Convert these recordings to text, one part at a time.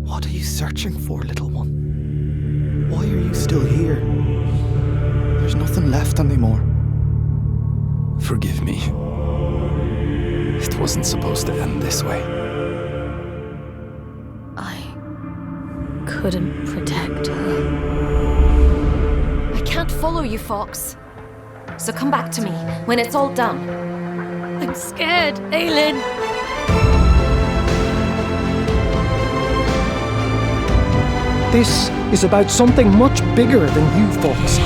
What are you searching for, little one? Why are you still here? There's nothing left anymore. Forgive me. It wasn't supposed to end this way. I couldn't protect her. I can't follow you, Fox. So come back to me when it's all done. I'm scared, Aelin. This is about something much bigger than you, Fox.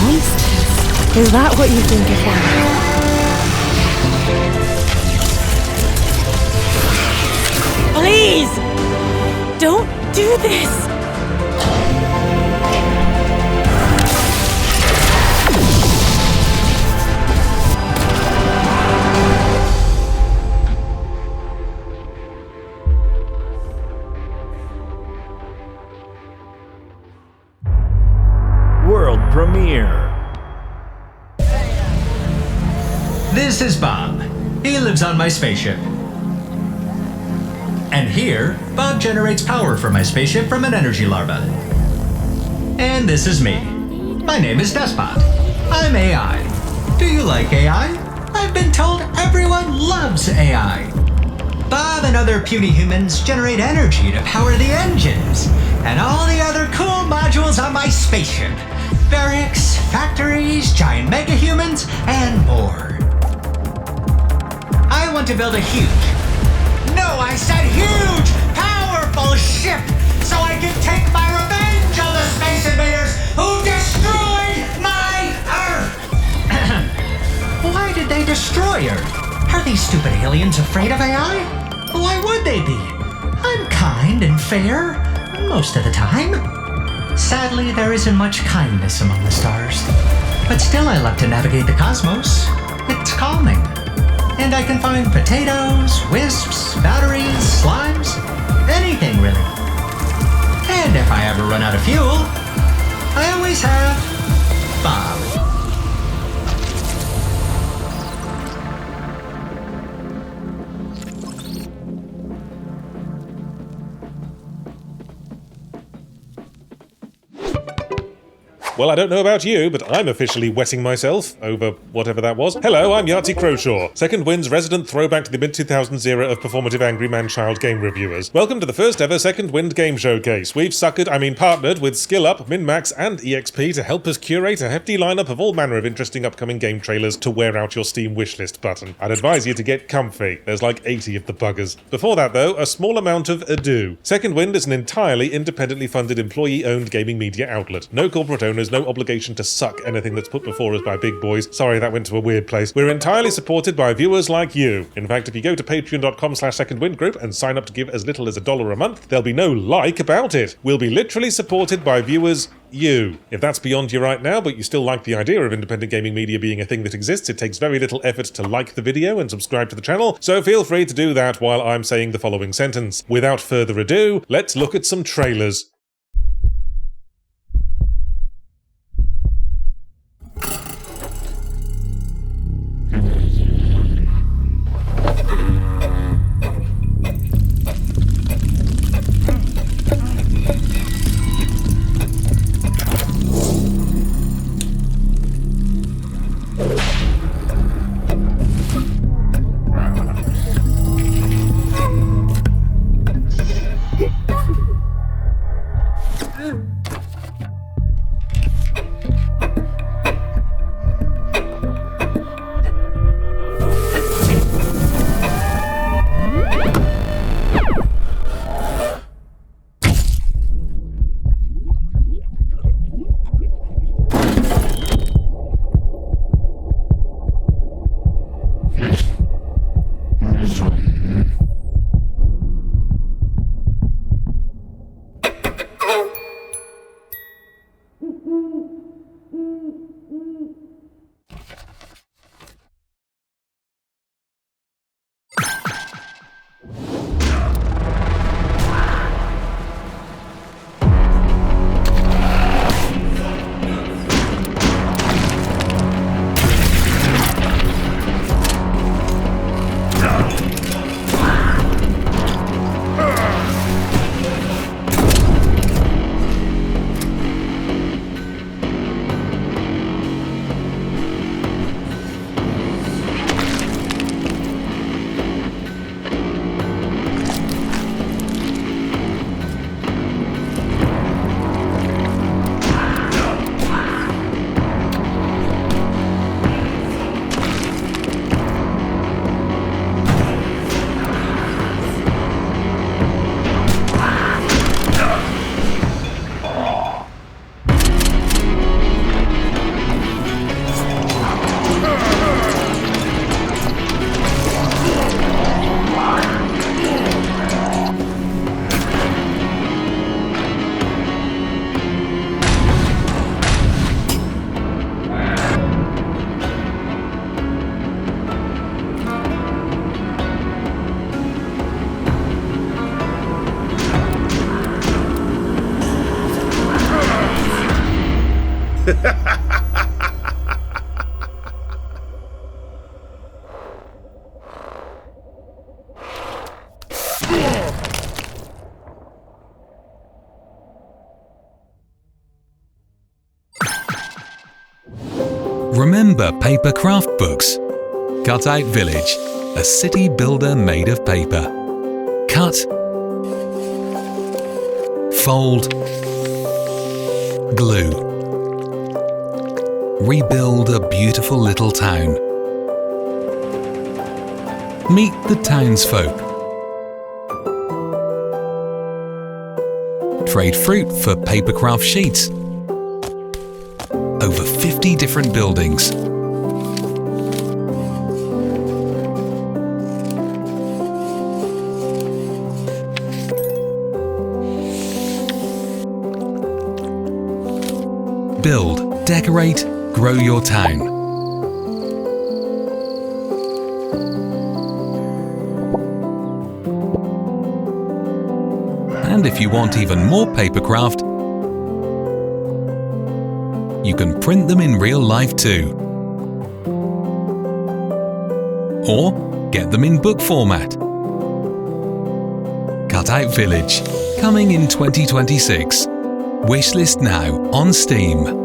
Monsters? Is that what you think of them? Please! Don't do this! World premiere. This is Bob. He lives on my spaceship. And here, Bob generates power for my spaceship from an energy larva. And this is me. My name is Despot. I'm AI. Do you like AI? I've been told everyone loves AI. Bob and other puny humans generate energy to power the engines and all the other cool modules on my spaceship. Barracks, factories, giant mega-humans, and more. I want to build a huge, no, I said huge, powerful ship so I can take my revenge on the space invaders who destroyed my Earth! Why did they destroy Earth? Are these stupid aliens afraid of AI? Why would they be? I'm kind and fair, most of the time. Sadly, there isn't much kindness among the stars. But still I love to navigate the cosmos. It's calming. And I can find potatoes, wisps, batteries, slimes, anything really. And if I ever run out of fuel, I always have Bob. Well, I don't know about you, but I'm officially wetting myself over whatever that was. Hello, I'm Yahtzee Crowshaw, Second Wind's resident throwback to the mid-2000s era of performative Angry Man-Child game reviewers. Welcome to the first ever Second Wind game showcase. We've partnered with SkillUp, MinMax, and EXP to help us curate a hefty lineup of all manner of interesting upcoming game trailers to wear out your Steam wishlist button. I'd advise you to get comfy. There's like 80 of the buggers. Before that, though, a small amount of ado. Second Wind is an entirely independently funded employee-owned gaming media outlet. No corporate owners, no obligation to suck anything that's put before us by big boys. Sorry, that went to a weird place. We're entirely supported by viewers like you. In fact, if you go to patreon.com/secondwindgroup and sign up to give as little as $1 a month, there'll be no like about it. We'll be literally supported by viewers you. If that's beyond you right now, but you still like the idea of independent gaming media being a thing that exists, it takes very little effort to like the video and subscribe to the channel, so feel free to do that while I'm saying the following sentence. Without further ado, let's look at some trailers. Remember paper craft books? Cutout Village, a city builder made of paper. Cut, fold, glue. Rebuild a beautiful little town. Meet the townsfolk. Trade fruit for papercraft sheets. Over 50 different buildings. Build, decorate, grow your town. And if you want even more papercraft, you can print them in real life too. Or get them in book format. Cutout Village, coming in 2026. Wishlist now on Steam.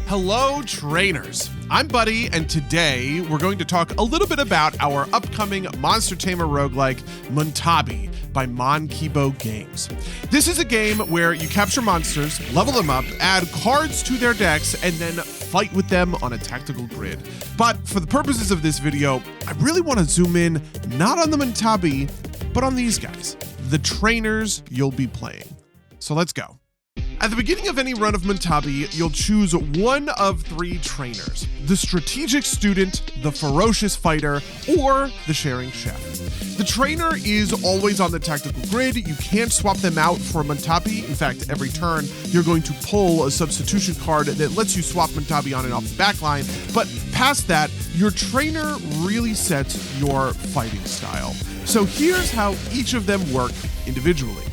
Hello, trainers. I'm Buddy, and today we're going to talk a little bit about our upcoming Monster Tamer roguelike, Montabi, by Monkibo Games. This is a game where you capture monsters, level them up, add cards to their decks, and then fight with them on a tactical grid. But for the purposes of this video, I really want to zoom in not on the Montabi, but on these guys, the trainers you'll be playing. So let's go. At the beginning of any run of Montabi, you'll choose one of three trainers: the strategic student, the ferocious fighter, or the sharing chef. The trainer is always on the tactical grid. You can't swap them out for Montabi. In fact, every turn, you're going to pull a substitution card that lets you swap Montabi on and off the backline. But past that, your trainer really sets your fighting style. So here's how each of them work individually.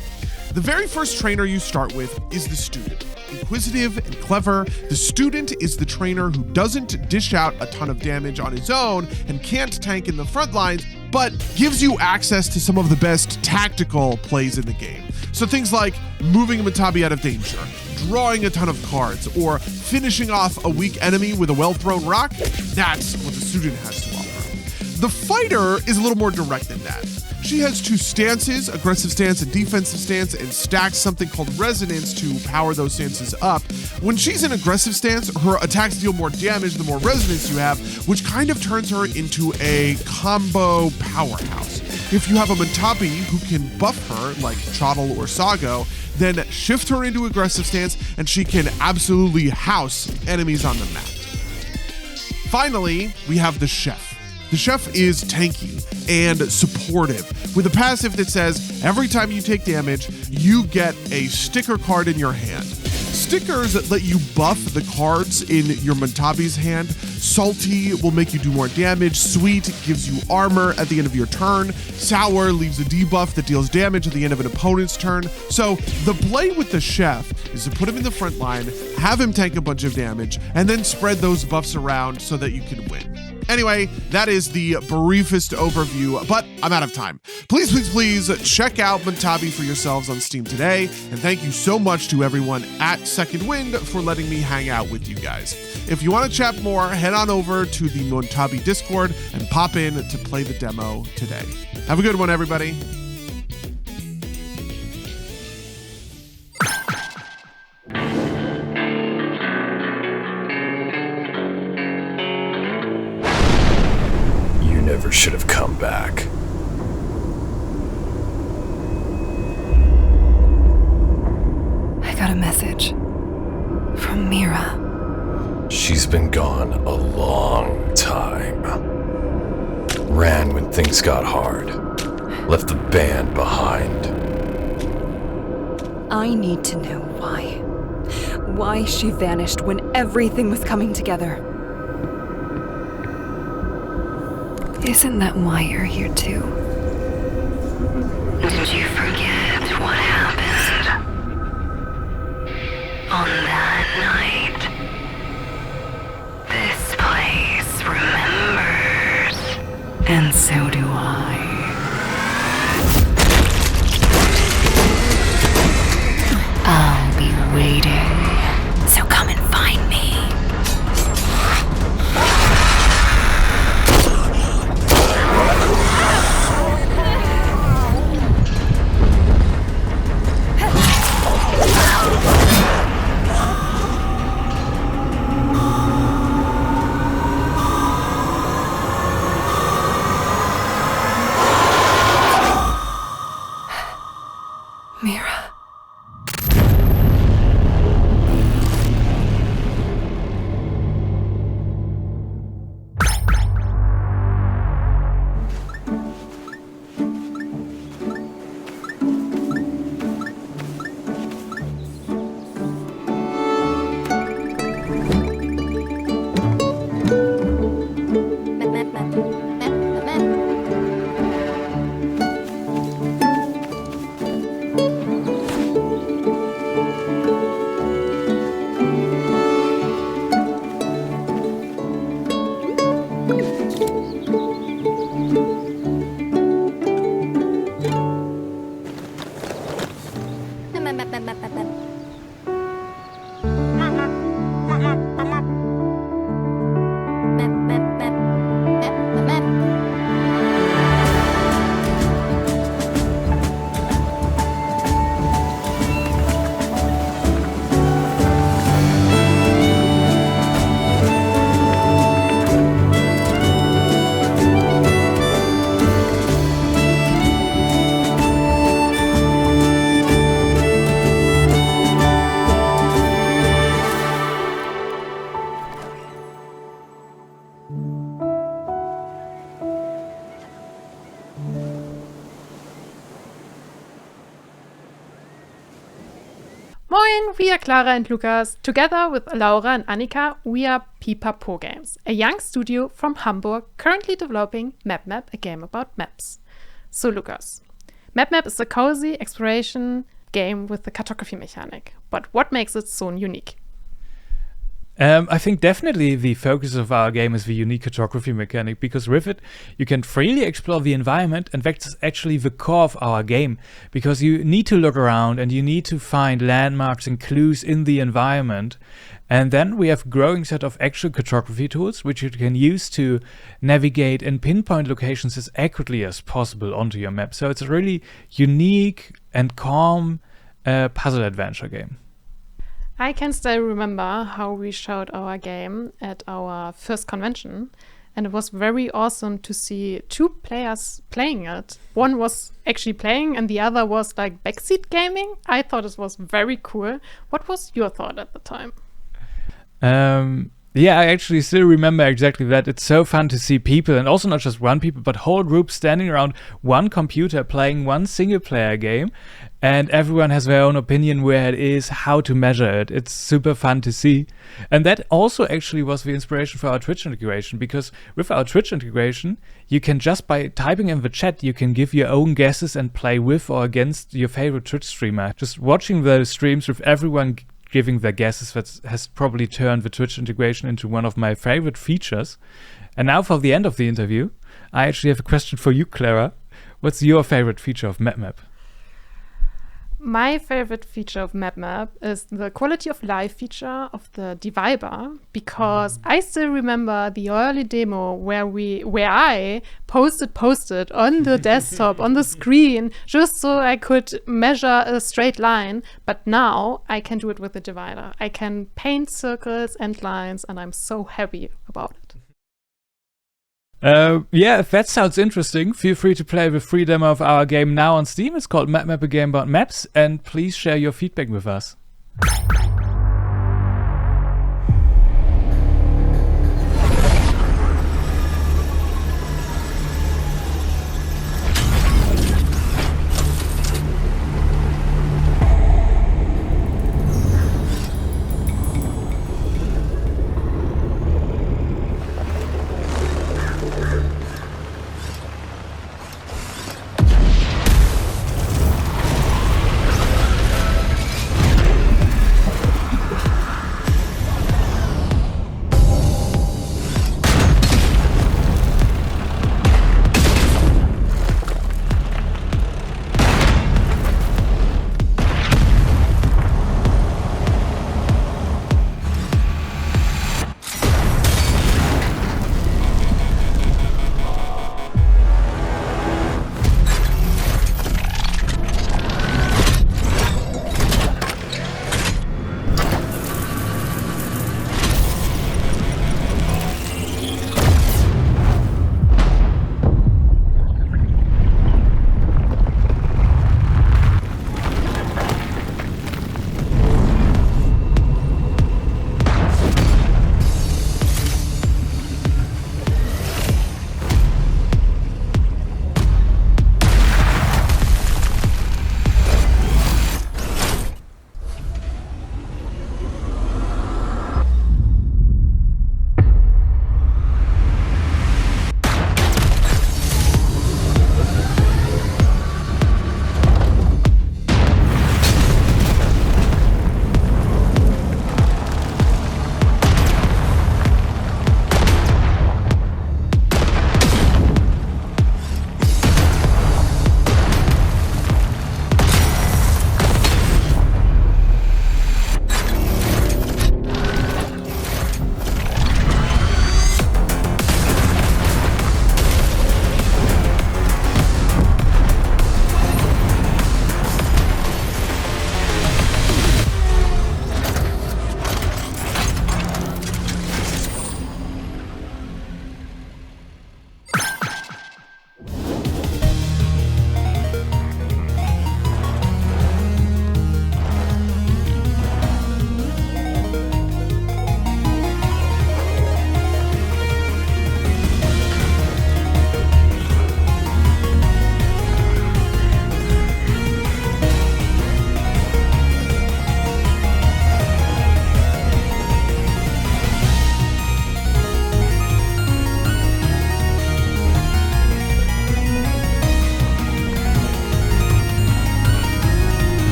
The very first trainer you start with is the student. inquisitive and clever. The student is the trainer who doesn't dish out a ton of damage on his own and can't tank in the front lines, but gives you access to some of the best tactical plays in the game. So things like moving a Montabi out of danger, drawing a ton of cards, or finishing off a weak enemy with a well-thrown rock, that's what the student has to offer. The fighter is a little more direct than that. She has two stances, aggressive stance and defensive stance, and stacks something called resonance to power those stances up. When she's in aggressive stance, her attacks deal more damage the more resonance you have, which kind of turns her into a combo powerhouse. If you have a Montabi who can buff her, like Chottle or Sago, then shift her into aggressive stance and she can absolutely house enemies on the map. Finally, we have the Chef. The Chef is tanky and supportive, with a passive that says every time you take damage, you get a sticker card in your hand. Stickers that let you buff the cards in your Montabi's hand. Salty will make you do more damage. Sweet gives you armor at the end of your turn. Sour leaves a debuff that deals damage at the end of an opponent's turn. So the play with the Chef is to put him in the front line, have him tank a bunch of damage, and then spread those buffs around so that you can win. Anyway, that is the briefest overview, but I'm out of time. Please, please, please check out Montabi for yourselves on Steam today, and thank you so much to everyone at Second Wind for letting me hang out with you guys. If you want to chat more, head on over to the Montabi Discord and pop in to play the demo today. Have a good one, everybody. Never should have come back. I got a message from Mira. She's been gone a long time. Ran when things got hard. Left the band behind. I need to know why. Why she vanished when everything was coming together. Isn't that why you're here too? Did you forget what happened on that night? This place remembers, and so do I. I'll be waiting, so come and find me. Mira. Moin, we are Clara and Lukas. Together with Laura and Annika, we are Pipapo Games, a young studio from Hamburg currently developing Mapmap, a game about maps. So Lukas, Mapmap is a cozy exploration game with the cartography mechanic. But what makes it so unique? I think definitely the focus of our game is the unique cartography mechanic, because with it you can freely explore the environment, and that's actually the core of our game, because you need to look around and you need to find landmarks and clues in the environment. And then we have a growing set of actual cartography tools which you can use to navigate and pinpoint locations as accurately as possible onto your map. So it's a really unique and calm puzzle adventure game. I can still remember how we showed our game at our first convention, and it was very awesome to see two players playing it. One was actually playing and the other was like backseat gaming. I thought it was very cool. What was your thought at the time? Yeah, I actually still remember exactly that. It's so fun to see people, and also not just one people, but whole groups standing around one computer playing one single player game, and everyone has their own opinion where it is, how to measure it. It's super fun to see. And that also actually was the inspiration for our Twitch integration, because with our Twitch integration, you can just by typing in the chat, you can give your own guesses and play with or against your favorite Twitch streamer. Just watching the streams with everyone giving their guesses, that has probably turned the Twitch integration into one of my favorite features. And now for the end of the interview, I actually have a question for you, Clara. What's your favorite feature of Mapmap? My favorite feature of Mapmap is the quality of life feature of the divider, because I still remember the early demo where I posted on the desktop on the screen just so I could measure a straight line, but now I can do it with the divider. I can paint circles and lines, and I'm so happy about it. Yeah, if that sounds interesting, feel free to play the free demo of our game now on Steam. It's called Mapmap, a game about maps, and please share your feedback with us.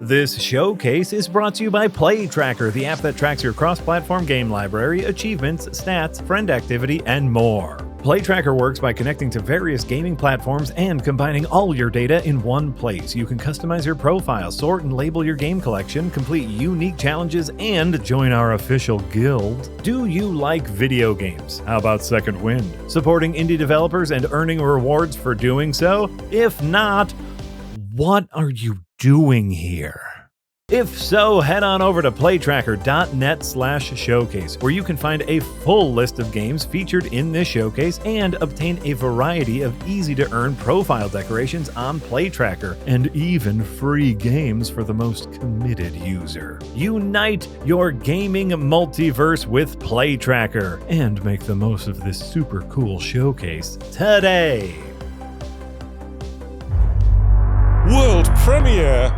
This showcase is brought to you by Playtracker, the app that tracks your cross-platform game library, achievements, stats, friend activity, and more. Playtracker works by connecting to various gaming platforms and combining all your data in one place. You can customize your profile, sort and label your game collection, complete unique challenges, and join our official guild. Do you like video games? How about Second Wind? Supporting indie developers and earning rewards for doing so? If not, what are you doing here? If so, head on over to playtracker.net/showcase, where you can find a full list of games featured in this showcase and obtain a variety of easy-to-earn profile decorations on Playtracker, and even free games for the most committed user. Unite your gaming multiverse with Playtracker and make the most of this super cool showcase today. World premiere!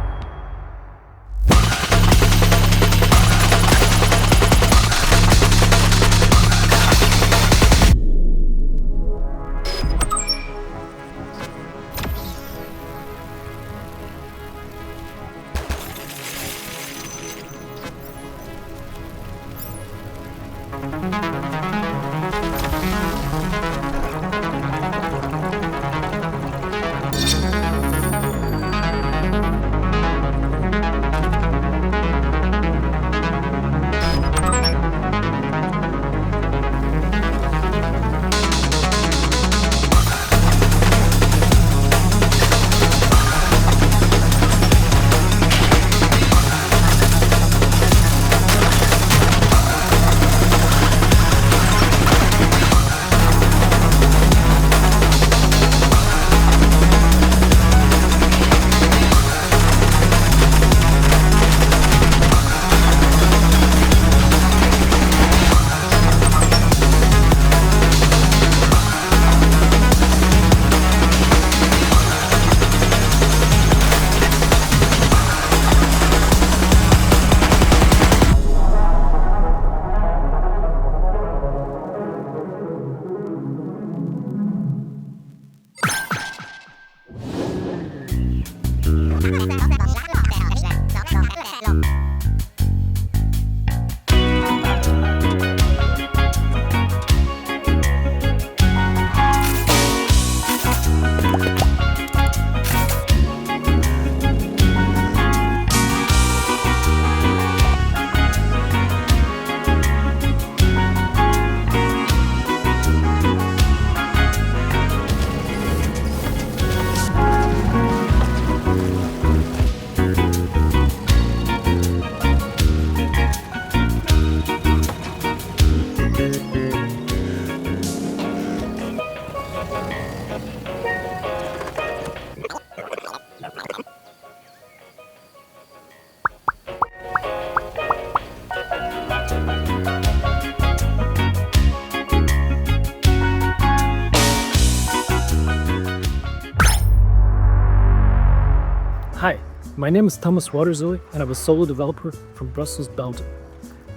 Hi, my name is Thomas Waterzuli and I'm a solo developer from Brussels, Belgium.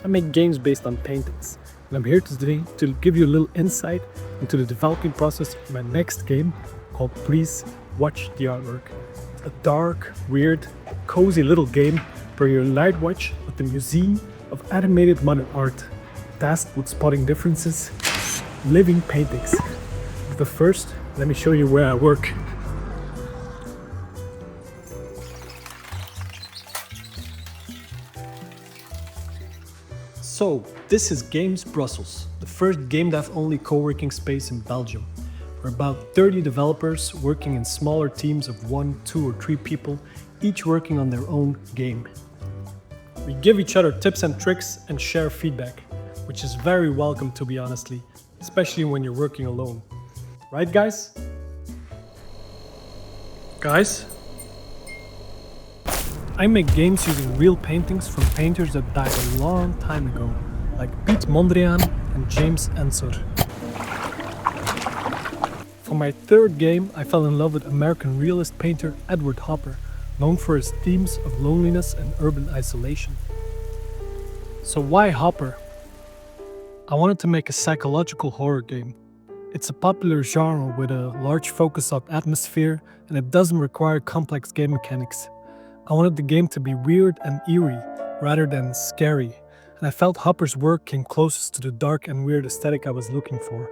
I make games based on paintings, and I'm here today to give you a little insight into the developing process of my next game called Please Watch the Artwork. A dark, weird, cozy little game where you're night watch at the Museum of Animated Modern Art, tasked with spotting differences, living paintings. But first, let me show you where I work. So, this is Games Brussels, the first game dev-only co-working space in Belgium. We're about 30 developers working in smaller teams of 1, 2 or 3 people, each working on their own game. We give each other tips and tricks and share feedback, which is very welcome to be honestly, especially when you're working alone. Right guys? Guys? I make games using real paintings from painters that died a long time ago, like Piet Mondriaan and James Ensor. For my third game, I fell in love with American realist painter Edward Hopper, known for his themes of loneliness and urban isolation. So why Hopper? I wanted to make a psychological horror game. It's a popular genre with a large focus on atmosphere, and it doesn't require complex game mechanics. I wanted the game to be weird and eerie rather than scary, and I felt Hopper's work came closest to the dark and weird aesthetic I was looking for.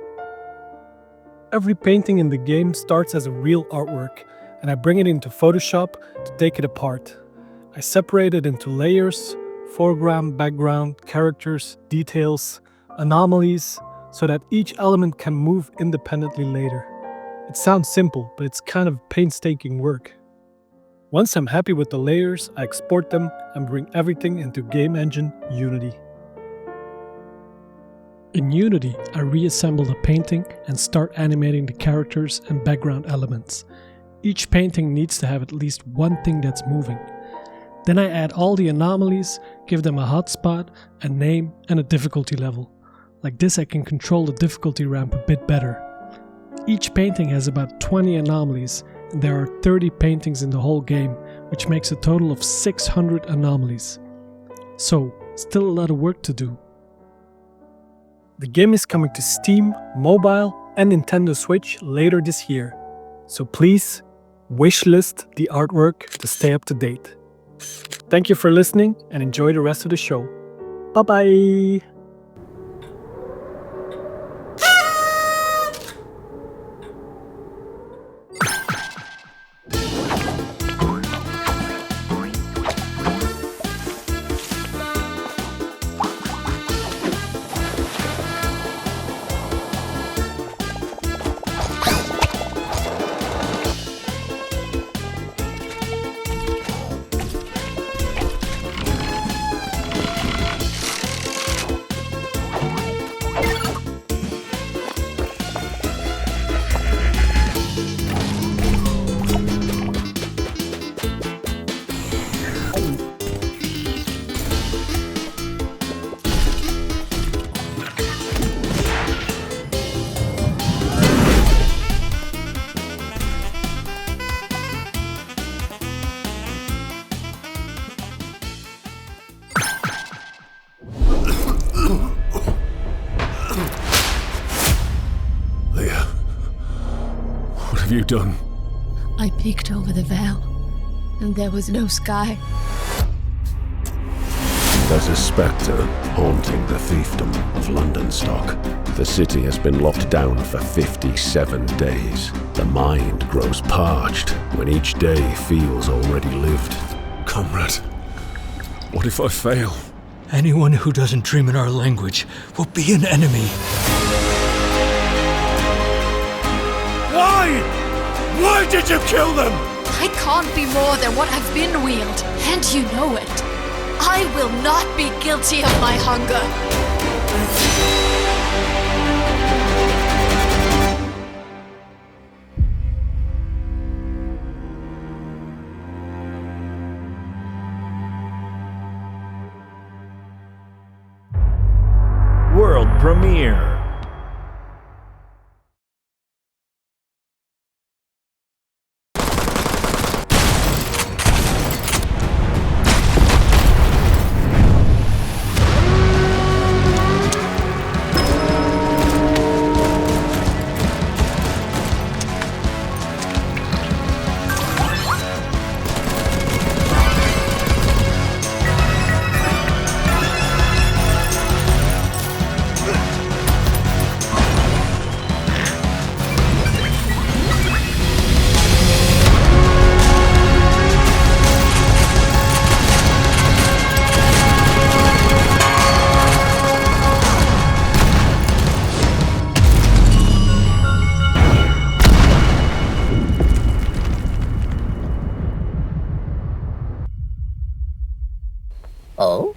Every painting in the game starts as a real artwork, and I bring it into Photoshop to take it apart. I separate it into layers, foreground, background, characters, details, anomalies, so that each element can move independently later. It sounds simple, but it's kind of painstaking work. Once I'm happy with the layers, I export them and bring everything into game engine Unity. In Unity, I reassemble the painting and start animating the characters and background elements. Each painting needs to have at least one thing that's moving. Then I add all the anomalies, give them a hotspot, a name, and a difficulty level. Like this, I can control the difficulty ramp a bit better. Each painting has about 20 anomalies, and there are 30 paintings in the whole game, which makes a total of 600 anomalies. So, still a lot of work to do. The game is coming to Steam, mobile, and Nintendo Switch later this year. So please, wishlist the artwork to stay up to date. Thank you for listening and enjoy the rest of the show. Bye bye! have you done? I peeked over the veil, and there was no sky. There's a spectre haunting the fiefdom of London Stock. The city has been locked down for 57 days. The mind grows parched when each day feels already lived. Comrade, what if I fail? Anyone who doesn't dream in our language will be an enemy. Why? Why did you kill them? I can't be more than what I've been wheeled, and you know it. I will not be guilty of my hunger. World premiere. Oh?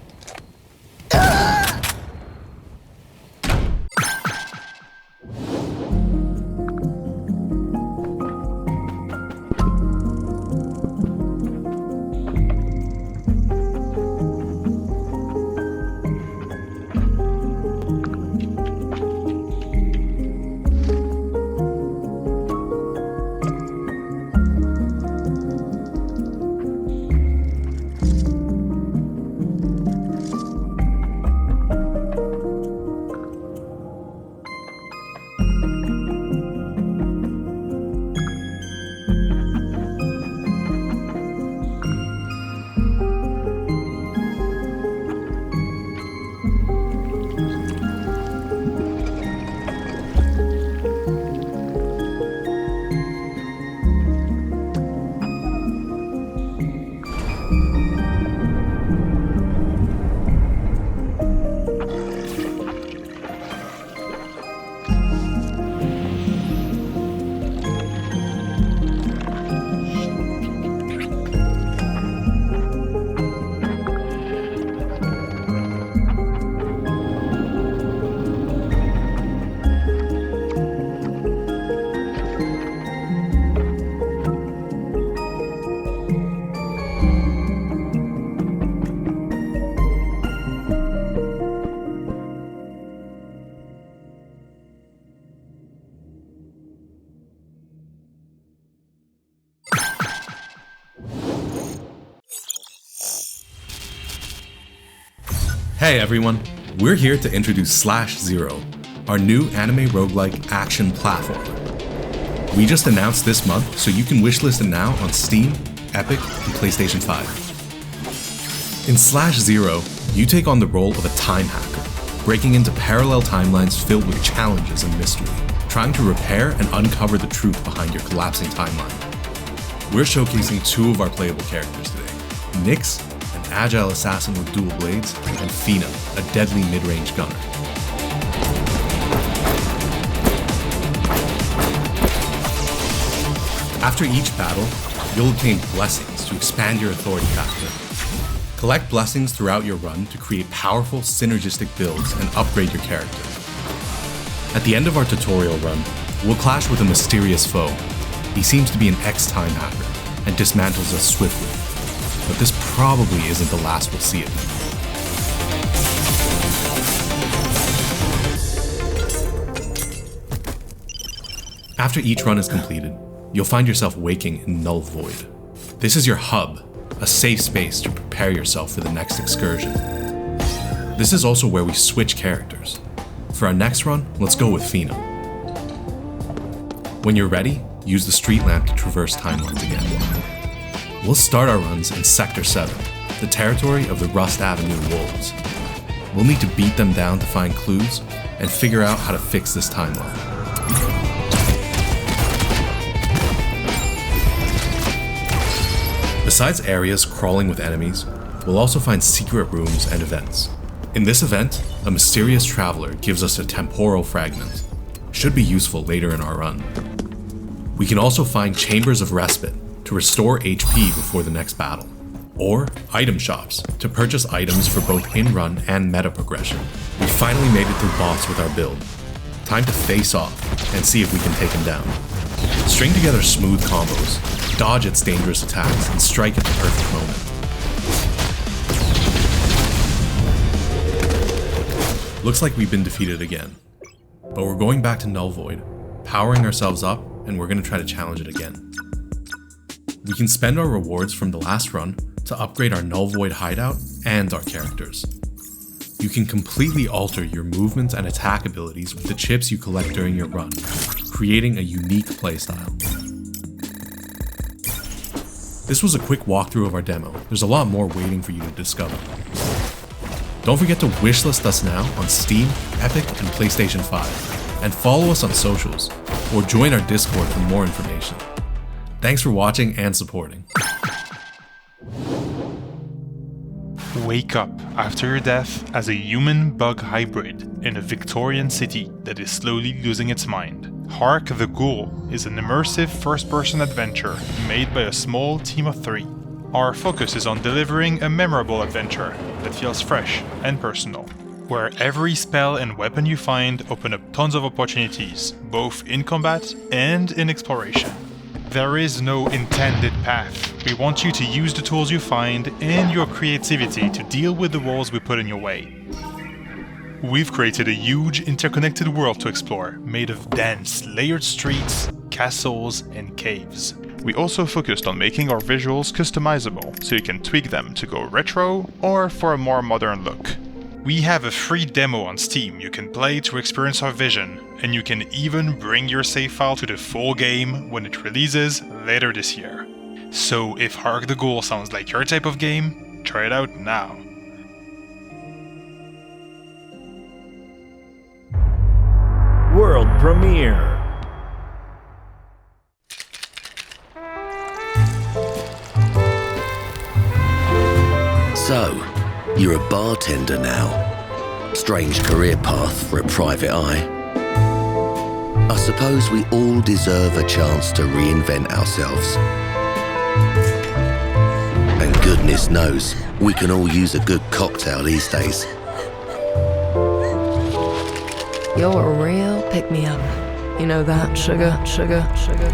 Hey everyone, we're here to introduce Slashzero, our new anime roguelike action platformer. We just announced this month, so you can wishlist it now on Steam, Epic, and PlayStation 5. In Slashzero, you take on the role of a time hacker, breaking into parallel timelines filled with challenges and mystery, trying to repair and uncover the truth behind your collapsing timeline. We're showcasing two of our playable characters today, Nyx, an agile assassin with dual blades, and Fina, a deadly mid-range gunner. After each battle, you'll obtain blessings to expand your authority factor. Collect blessings throughout your run to create powerful, synergistic builds and upgrade your character. At the end of our tutorial run, we'll clash with a mysterious foe. He seems to be an ex-time hacker and dismantles us swiftly. But this probably isn't the last we'll see of him. After each run is completed, you'll find yourself waking in Null Void. This is your hub, a safe space to prepare yourself for the next excursion. This is also where we switch characters. For our next run, let's go with Fina. When you're ready, use the street lamp to traverse timelines again. We'll start our runs in Sector 7, the territory of the Rust Avenue Wolves. We'll need to beat them down to find clues and figure out how to fix this timeline. Besides areas crawling with enemies, we'll also find secret rooms and events. In this event, a mysterious traveler gives us a temporal fragment. Should be useful later in our run. We can also find chambers of respite to restore HP before the next battle, or item shops to purchase items for both in-run and meta progression. We finally made it through Bops with our build. Time to face off and see if we can take him down. String together smooth combos, dodge its dangerous attacks, and strike at the perfect moment. Looks like we've been defeated again, but we're going back to Null Void, powering ourselves up, and we're going to try to challenge it again. We can spend our rewards from the last run to upgrade our Null Void hideout and our characters. You can completely alter your movement and attack abilities with the chips you collect during your run, creating a unique playstyle. This was a quick walkthrough of our demo. There's a lot more waiting for you to discover. Don't forget to wishlist us now on Steam, Epic, and PlayStation 5, and follow us on socials, or join our Discord for more information. Thanks for watching and supporting. Wake up after your death as a human-bug hybrid in a Victorian city that is slowly losing its mind. Hark the Ghoul is an immersive first-person adventure made by a small team of 3. Our focus is on delivering a memorable adventure that feels fresh and personal, where every spell and weapon you find open up tons of opportunities, both in combat and in exploration. There is no intended path. We want you to use the tools you find and your creativity to deal with the walls we put in your way. We've created a huge interconnected world to explore, made of dense, layered streets, castles, and caves. We also focused on making our visuals customizable, so you can tweak them to go retro or for a more modern look. We have a free demo on Steam you can play to experience our vision, and you can even bring your save file to the full game when it releases later this year. So if Hark the Ghoul sounds like your type of game, try it out now. World premiere. So, you're a bartender now. Strange career path for a private eye. I suppose we all deserve a chance to reinvent ourselves. And goodness knows, we can all use a good cocktail these days. You're a real pick-me-up. You know that, sugar, sugar, sugar.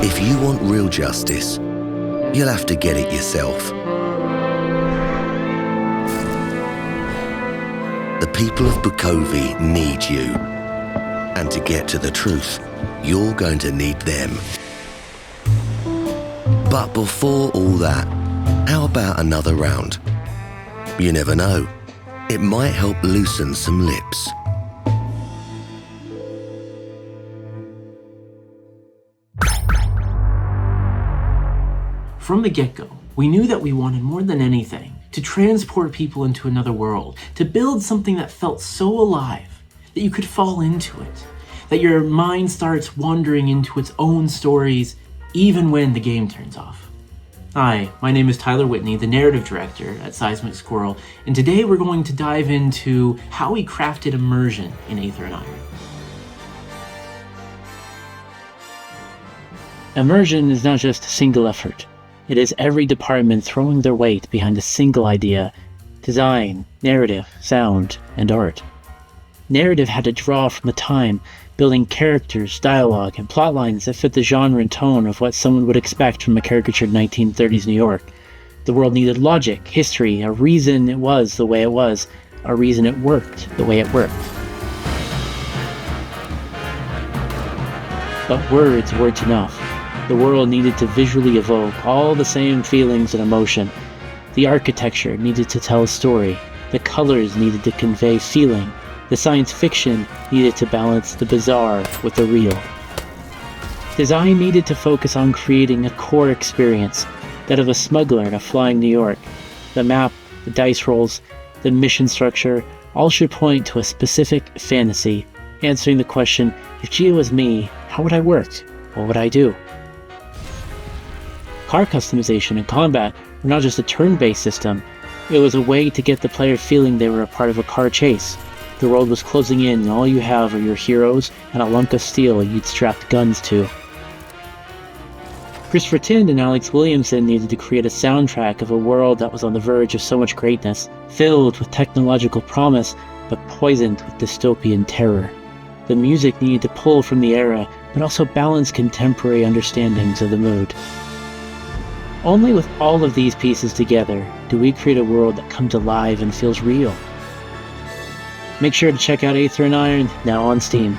If you want real justice, you'll have to get it yourself. people of Bukovi need you. And to get to the truth, you're going to need them. But before all that, how about another round? You never know. It might help loosen some lips. From the get-go, we knew that we wanted more than anything to transport people into another world, to build something that felt so alive that you could fall into it, that your mind starts wandering into its own stories even when the game turns off. Hi, my name is Tyler Whitney, the narrative director at Seismic Squirrel, and today we're going to dive into how we crafted immersion in Aether and Iron. Immersion is not just a single effort. It is every department throwing their weight behind a single idea: design, narrative, sound, and art. Narrative had to draw from the time, building characters, dialogue, and plot lines that fit the genre and tone of what someone would expect from a caricatured 1930s New York. The world needed logic, history, a reason it was the way it was, a reason it worked the way it worked. But words weren't enough. The world needed to visually evoke all the same feelings and emotion. The architecture needed to tell a story. The colors needed to convey feeling. The science fiction needed to balance the bizarre with the real. Design needed to focus on creating a core experience, that of a smuggler in a flying New York. The map, the dice rolls, the mission structure, all should point to a specific fantasy, answering the question, if Geo was me, how would I work? What would I do? Car customization and combat were not just a turn-based system, it was a way to get the player feeling they were a part of a car chase. The world was closing in and all you have are your heroes and a lunk of steel you'd strapped guns to. Christopher Tind and Alex Williamson needed to create a soundtrack of a world that was on the verge of so much greatness, filled with technological promise, but poisoned with dystopian terror. The music needed to pull from the era, but also balance contemporary understandings of the mood. Only with all of these pieces together do we create a world that comes alive and feels real. Make sure to check out Aether and Iron, now on Steam.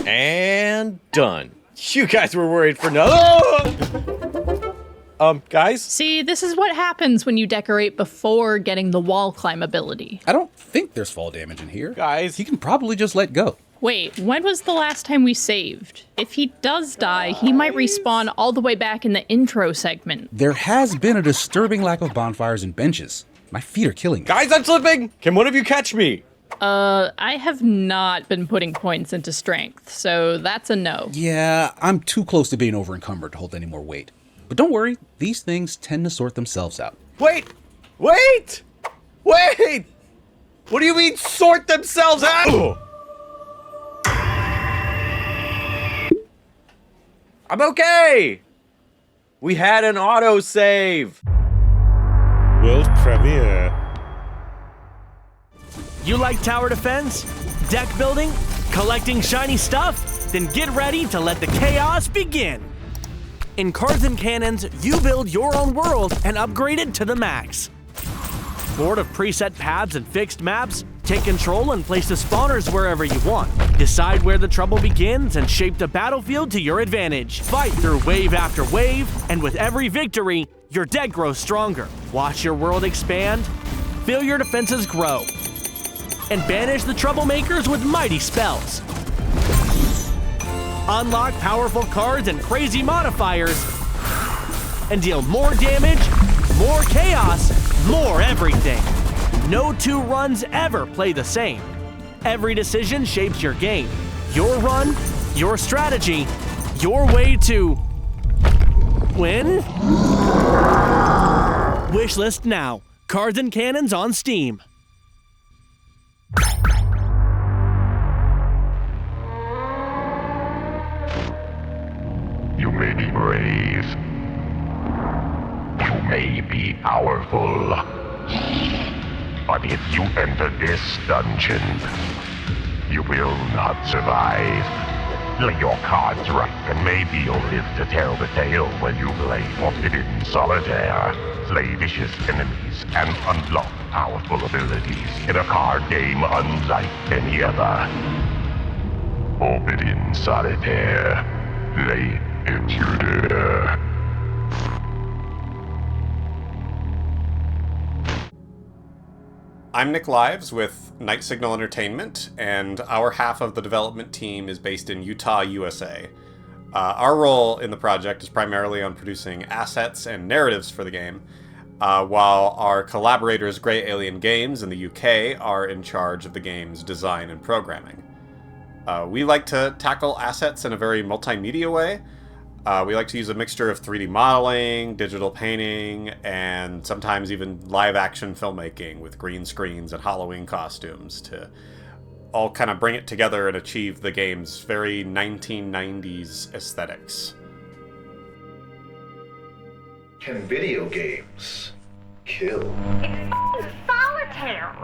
And done. You guys were worried for no. Guys? See, this is what happens when you decorate before getting the wall climb ability. I don't think there's fall damage in here. Guys. He can probably just let go. Wait, when was the last time we saved? If he does die, he might respawn all the way back in the intro segment. There has been a disturbing lack of bonfires and benches. My feet are killing me. Guys, I'm slipping! Can one of you catch me? I have not been putting points into strength, so that's a no. Yeah, I'm too close to being over-encumbered to hold any more weight. But don't worry, these things tend to sort themselves out. Wait! Wait! Wait! What do you mean, sort themselves out? I'm okay! We had an autosave! World premiere. You like tower defense? Deck building? Collecting shiny stuff? Then get ready to let the chaos begin! In Cards and Cannons, you build your own world and upgrade it to the max. Bored of preset paths and fixed maps? Take control and place the spawners wherever you want. Decide where the trouble begins and shape the battlefield to your advantage. Fight through wave after wave, and with every victory, your deck grows stronger. Watch your world expand, feel your defenses grow, and banish the troublemakers with mighty spells. Unlock powerful cards and crazy modifiers, and deal more damage, more chaos, more everything. No two runs ever play the same. Every decision shapes your game. Your run, your strategy, your way to win? Wishlist now. Cards and Cannons on Steam. You may be brave. You may be powerful. But if you enter this dungeon, you will not survive. Play your cards right, and maybe you'll live to tell the tale when you play Forbidden Solitaire. Slay vicious enemies and unlock powerful abilities in a card game unlike any other. Forbidden Solitaire. Play intruder. I'm Nick Lives with Night Signal Entertainment, and our half of the development team is based in Utah, USA. Our role in the project is primarily on producing assets and narratives for the game, while our collaborators Grey Alien Games in the UK are in charge of the game's design and programming. We like to tackle assets in a very multimedia way. We like to use a mixture of 3D modeling, digital painting, and sometimes even live-action filmmaking with green screens and Halloween costumes to all kind of bring it together and achieve the game's very 1990s aesthetics. Can video games kill? It's solitaire!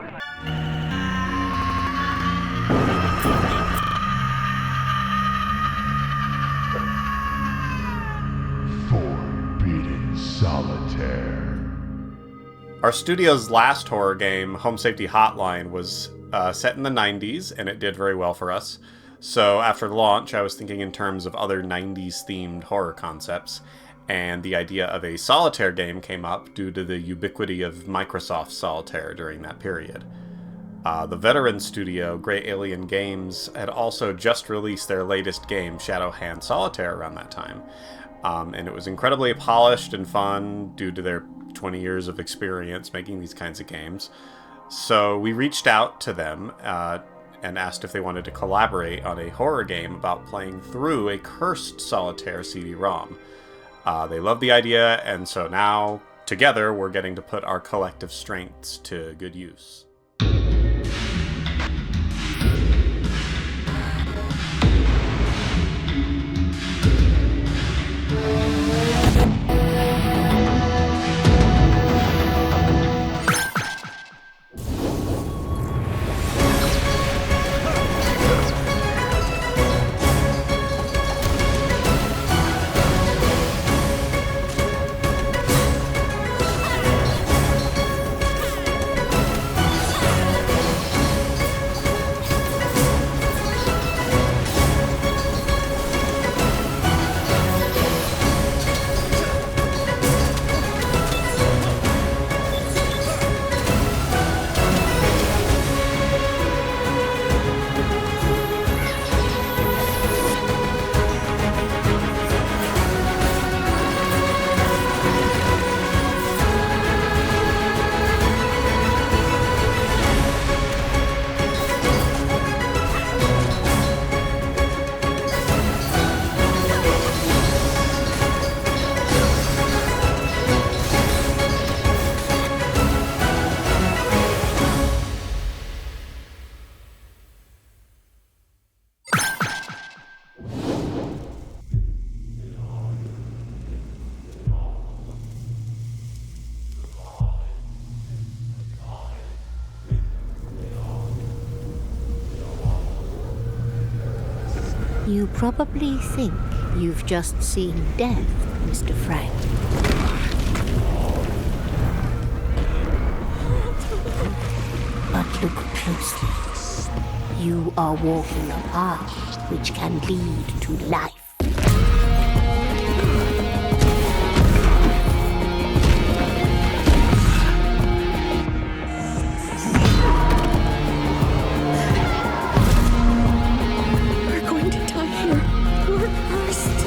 Forbidden Solitaire. Our studio's last horror game, Home Safety Hotline, was set in the 90s, and it did very well for us. So after launch, I was thinking in terms of other 90s-themed horror concepts, and the idea of a solitaire game came up due to the ubiquity of Microsoft Solitaire during that period. The veteran studio, Grey Alien Games, had also just released their latest game, Shadow Hand Solitaire, around that time. And it was incredibly polished and fun due to their 20 years of experience making these kinds of games. So we reached out to them and asked if they wanted to collaborate on a horror game about playing through a cursed solitaire CD-ROM. They loved the idea, and so now, together, we're getting to put our collective strengths to good use. You probably think you've just seen death, Mr. Frank. But look closely. You are walking a path which can lead to life. We're going to die here. We're cursed.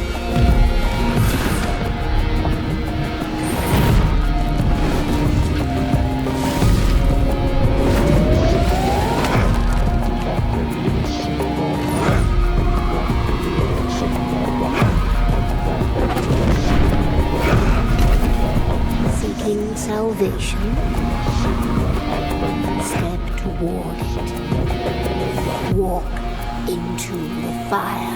Seeking salvation, step toward it. Walk into the fire.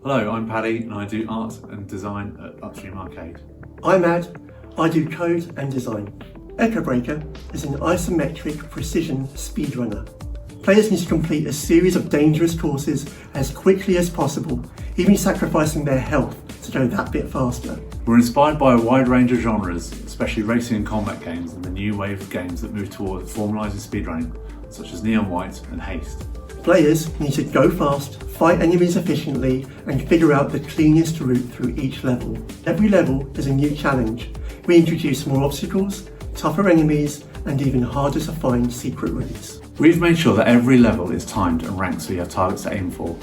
Hello, I'm Paddy and I do art and design at Upstream Arcade. I'm Ad. I do code and design. Echo Breaker is an isometric precision speedrunner. Players need to complete a series of dangerous courses as quickly as possible, even sacrificing their health to go that bit faster. We're inspired by a wide range of genres, especially racing and combat games and the new wave of games that move towards formalising speedrunning, such as Neon White and Haste. Players need to go fast, fight enemies efficiently, and figure out the cleanest route through each level. Every level is a new challenge. We introduce more obstacles, tougher enemies, and even harder to find secret routes. We've made sure that every level is timed and ranked so you have targets to aim for.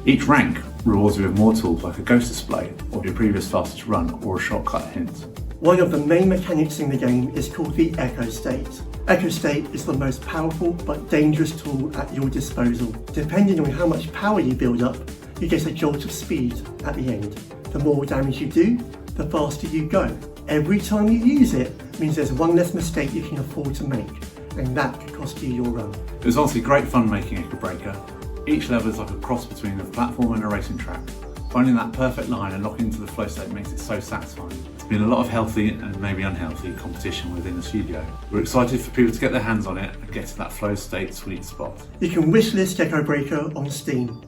Each rank rewards you with more tools like a ghost display, or your previous fastest run, or a shortcut hint. One of the main mechanics in the game is called the Echo State. Echo State is the most powerful but dangerous tool at your disposal. Depending on how much power you build up, you get a jolt of speed at the end. The more damage you do, the faster you go. Every time you use it means there's one less mistake you can afford to make, and that could cost you your run. It was honestly great fun making Echo Breaker. Each level is like a cross between a platform and a racing track. Finding that perfect line and locking into the flow state makes it so satisfying. It's been a lot of healthy and maybe unhealthy competition within the studio. We're excited for people to get their hands on it and get to that flow state sweet spot. You can wishlist Echo Breaker on Steam.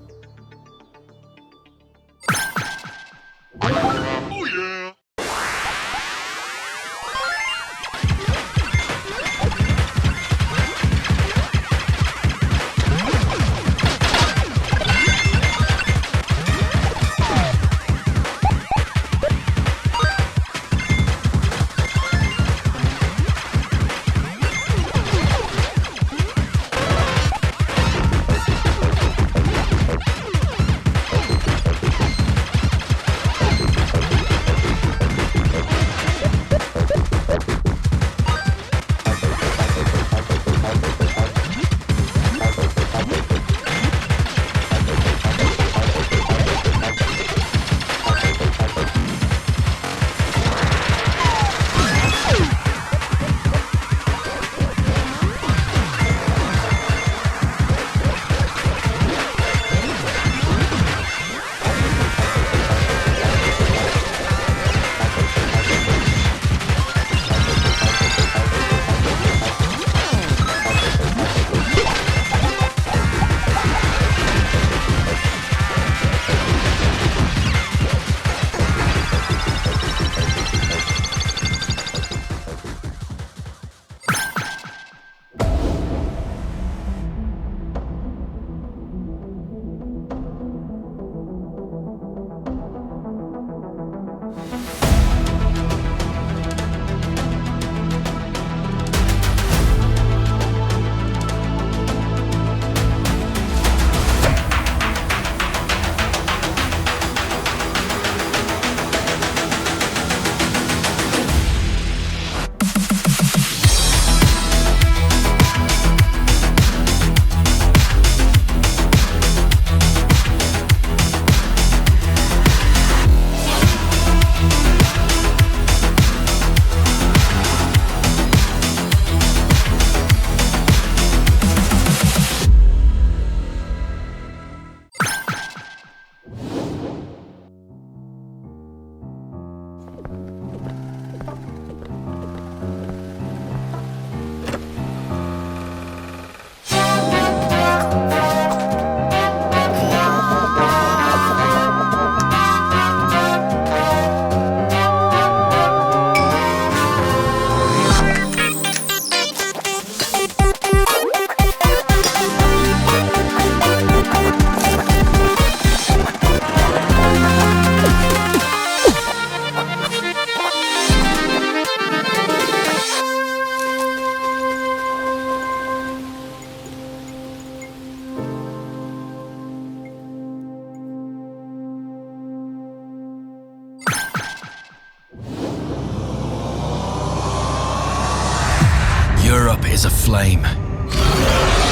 is aflame.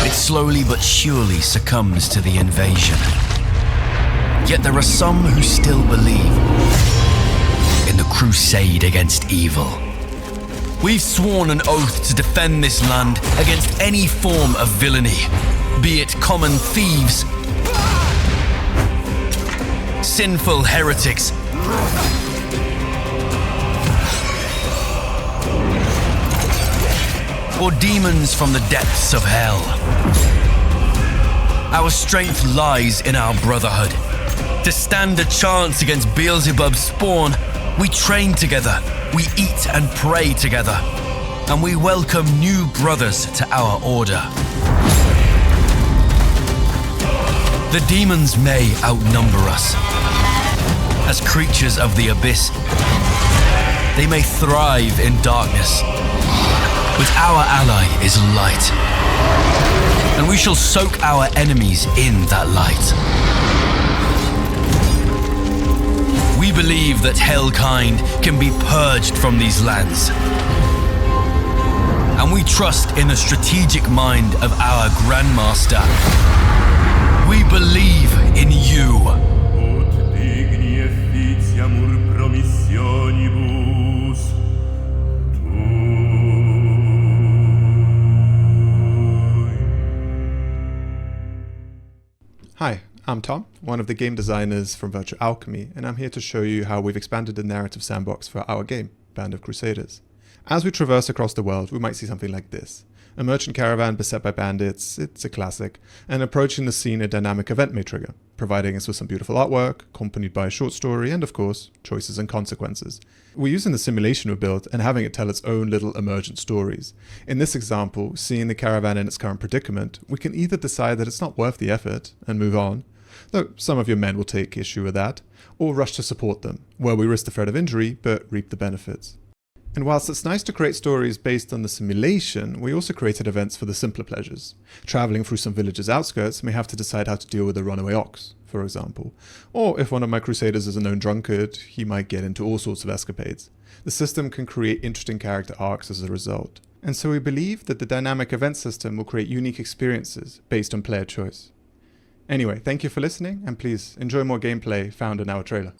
It slowly but surely succumbs to the invasion. Yet there are some who still believe in the crusade against evil. We've sworn an oath to defend this land against any form of villainy, be it common thieves, sinful heretics, or demons from the depths of hell. Our strength lies in our brotherhood. To stand a chance against Beelzebub's spawn, we train together, we eat and pray together, and we welcome new brothers to our order. The demons may outnumber us. As creatures of the abyss, they may thrive in darkness, but our ally is light, and we shall soak our enemies in that light. We believe that hellkind can be purged from these lands, and we trust in the strategic mind of our Grandmaster. We believe in you. Hi, I'm Tom, one of the game designers from Virtual Alchemy, and I'm here to show you how we've expanded the narrative sandbox for our game, Band of Crusaders. As we traverse across the world, we might see something like this. A merchant caravan beset by bandits, it's a classic, and approaching the scene a dynamic event may trigger, providing us with some beautiful artwork, accompanied by a short story, and of course, choices and consequences. We're using the simulation we built and having it tell its own little emergent stories. In this example, seeing the caravan in its current predicament, we can either decide that it's not worth the effort and move on, though some of your men will take issue with that, or rush to support them, where we risk the threat of injury but reap the benefits. And whilst it's nice to create stories based on the simulation, we also created events for the simpler pleasures. Travelling through some village's outskirts may have to decide how to deal with a runaway ox, for example. Or if one of my Crusaders is a known drunkard, he might get into all sorts of escapades. The system can create interesting character arcs as a result. And so we believe that the dynamic event system will create unique experiences based on player choice. Anyway, thank you for listening, and please enjoy more gameplay found in our trailer.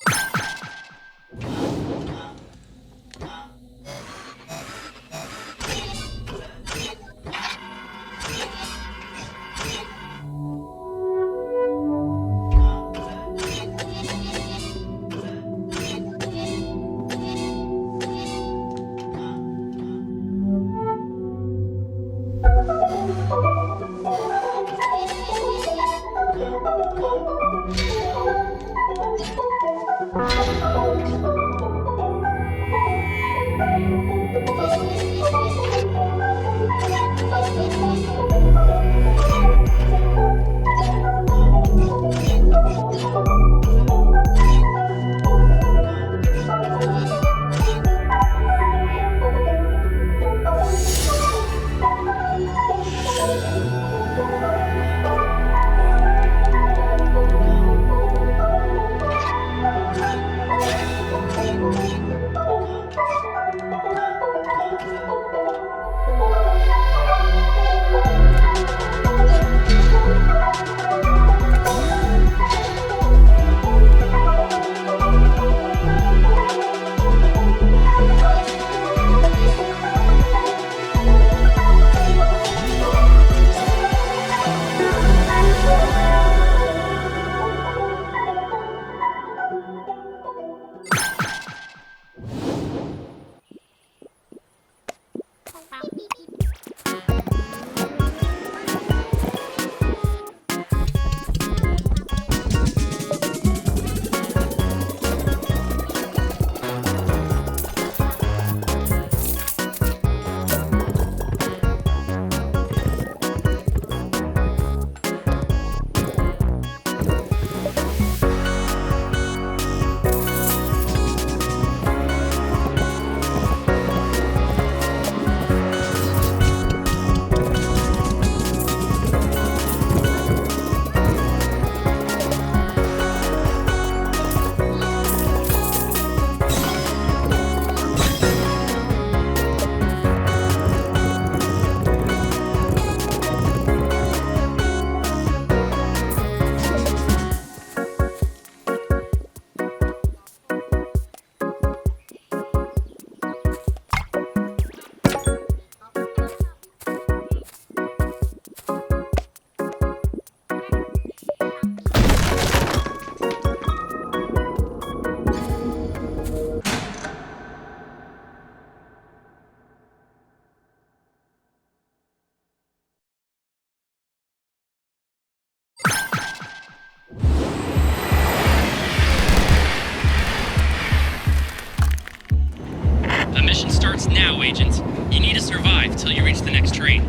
until you reach the next train.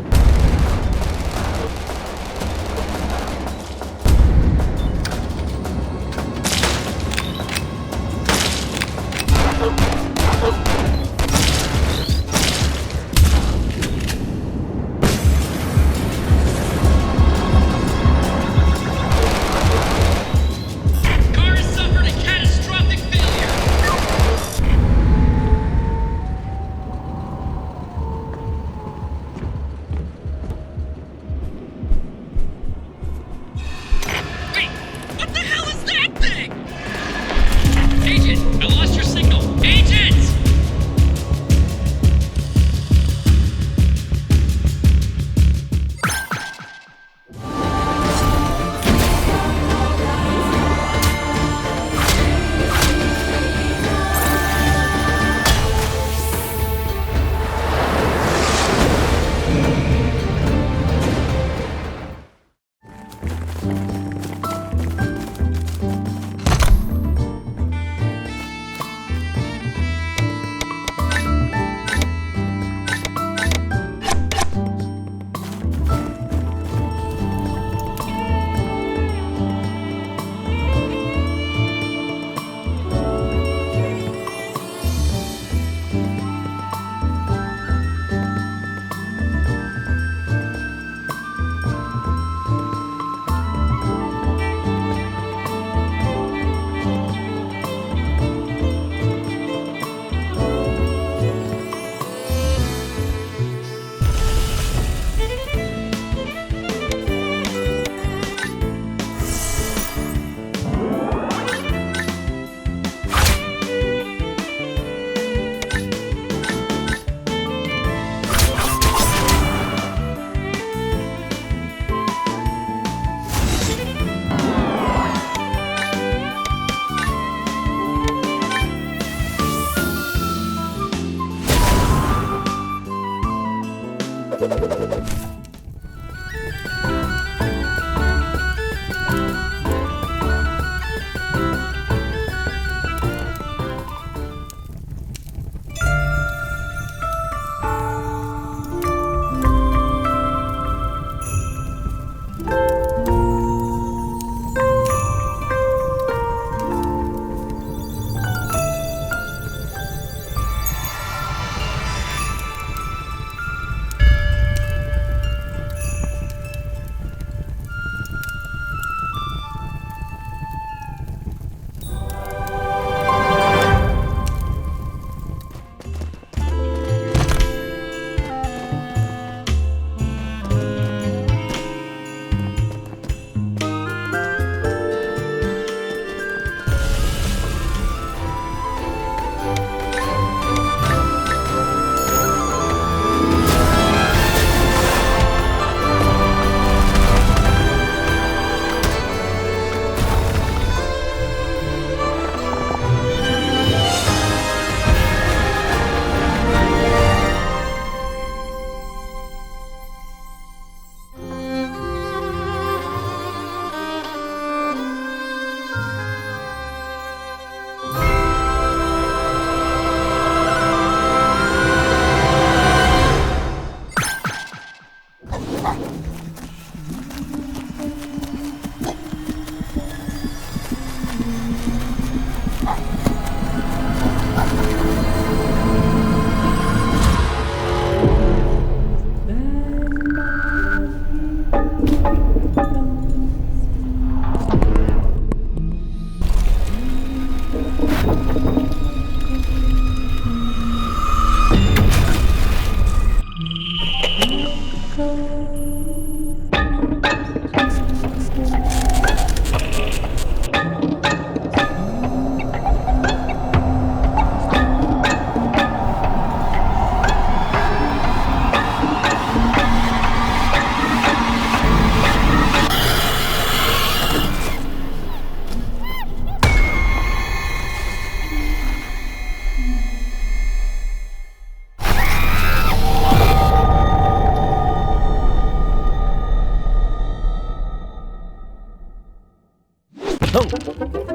Oh,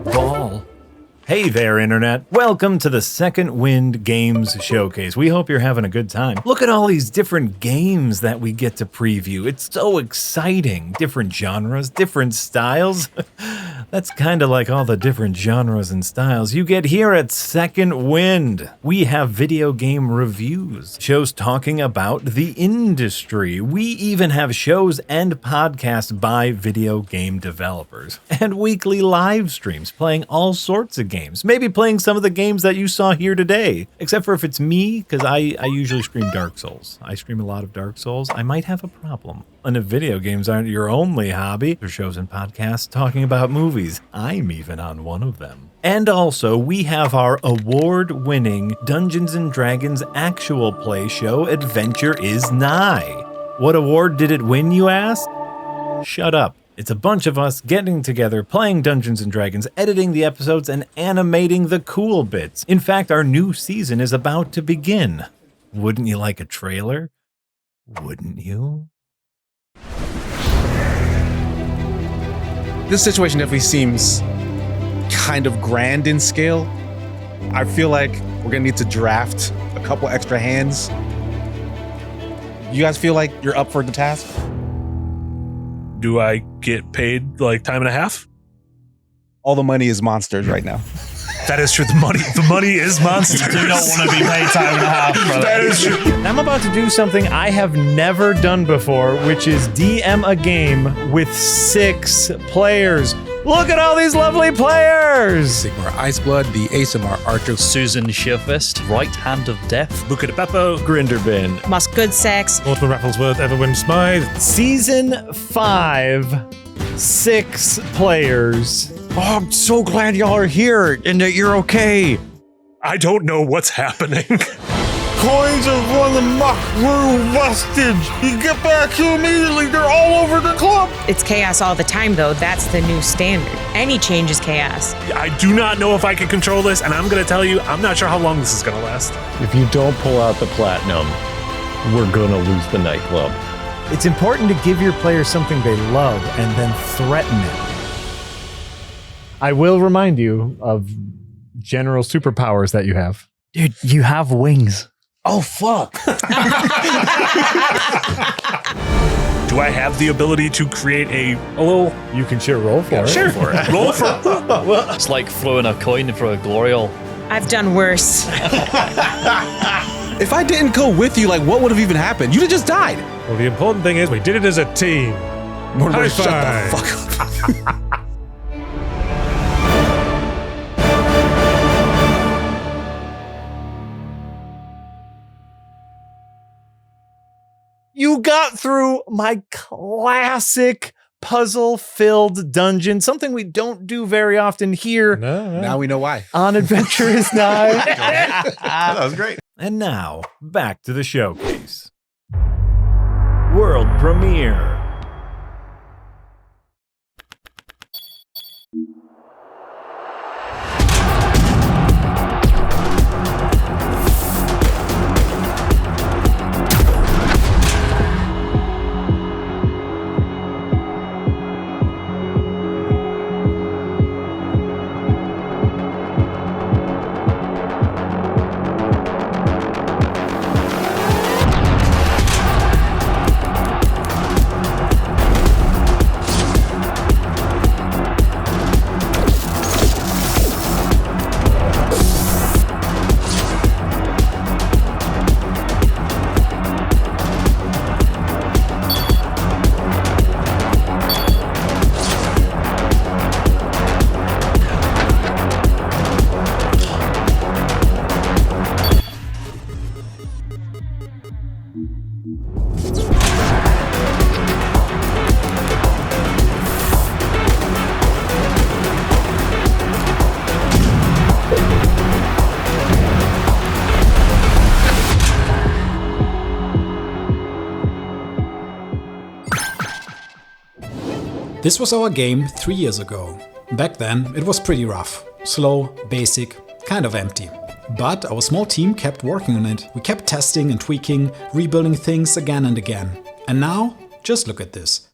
ball. Hey there, Internet. Welcome to the Second Wind Games Showcase. We hope you're having a good time. Look at all these different games that we get to preview. It's so exciting. Different genres, different styles. That's kind of like all the different genres and styles you get here at Second Wind. We have video game reviews, shows talking about the industry. We even have shows and podcasts by video game developers. And weekly live streams playing all sorts of games. Maybe playing some of the games that you saw here today. Except for if it's me, because I usually stream Dark Souls. I stream a lot of Dark Souls. I might have a problem. And if video games aren't your only hobby, there's shows and podcasts talking about movies. I'm even on one of them. And also, we have our award-winning Dungeons & Dragons actual play show, Adventure is Nigh. What award did it win, you ask? Shut up. It's a bunch of us getting together, playing Dungeons & Dragons, editing the episodes, and animating the cool bits. In fact, our new season is about to begin. Wouldn't you like a trailer? Wouldn't you? This situation definitely seems kind of grand in scale. I feel like we're gonna need to draft a couple extra hands. You guys feel like you're up for the task? Do I get paid like time and a half? All the money is monsters right now. That is true. The money is monsters. You don't want to be paid time and a half, brother. That is true. I'm about to do something I have never done before, which is DM a game with 6 players. Look at all these lovely players! Sigmar Iceblood, the ASMR Archer, Susan Shearfist, Right Hand of Death, Buka de Beppo, Grinderbin, Moss Goodsex, Mortimer Rafflesworth, Everwin Smythe. Season 5, 6 players. Oh, I'm so glad y'all are here and that you're okay. I don't know what's happening. Coins have won the muck through vestige. You get back here immediately. They're all over the club. It's chaos all the time, though. That's the new standard. Any change is chaos. I do not know if I can control this, and I'm going to tell you, I'm not sure how long this is going to last. If you don't pull out the platinum, we're going to lose the nightclub. It's important to give your players something they love and then threaten it. I will remind you of general superpowers that you have. Dude, you have wings. Oh, fuck. Do I have the ability to create a little... You can sure roll for it. Sure. Roll for it. It's like throwing a coin for a glory hole. I've done worse. If I didn't go with you, like, what would have even happened? You'd have just died. Well, the important thing is we did it as a team. High shut the fuck up. You got through my classic puzzle-filled dungeon, something we don't do very often here. No. Now we know why. On Adventure is Nigh. That was great. And now, back to the showcase. World premiere. This was our game 3 years ago. Back then, it was pretty rough. Slow, basic, kind of empty. But our small team kept working on it. We kept testing and tweaking, rebuilding things again and again. And now, just look at this.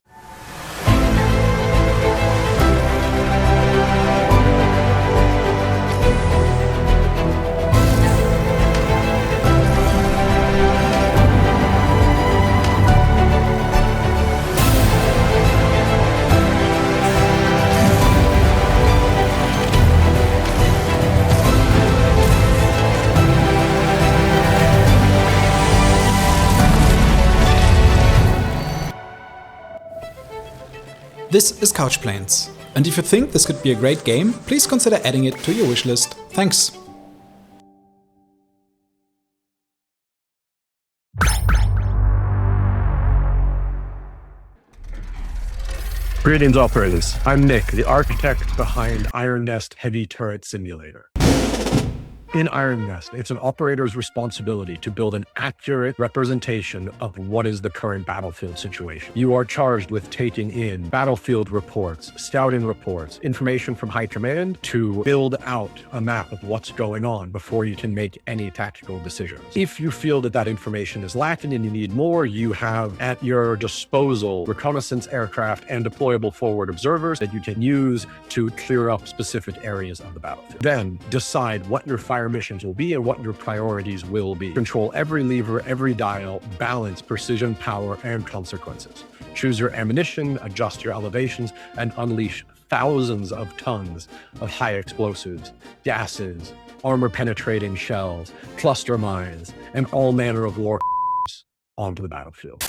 This is Couch Planes, and if you think this could be a great game, please consider adding it to your wishlist. Thanks! Greetings, operators. I'm Nick, the architect behind Iron Nest Heavy Turret Simulator. In Iron Nest, it's an operator's responsibility to build an accurate representation of what is the current battlefield situation. You are charged with taking in battlefield reports, scouting reports, information from high command to build out a map of what's going on before you can make any tactical decisions. If you feel that that information is lacking and you need more, you have at your disposal reconnaissance aircraft and deployable forward observers that you can use to clear up specific areas of the battlefield. Then decide what your fire missions will be and what your priorities will be. Control every lever, every dial, balance precision, power, and consequences. Choose your ammunition, adjust your elevations, and unleash thousands of tons of high explosives, gases, armor-penetrating shells, cluster mines, and all manner of war onto the battlefield.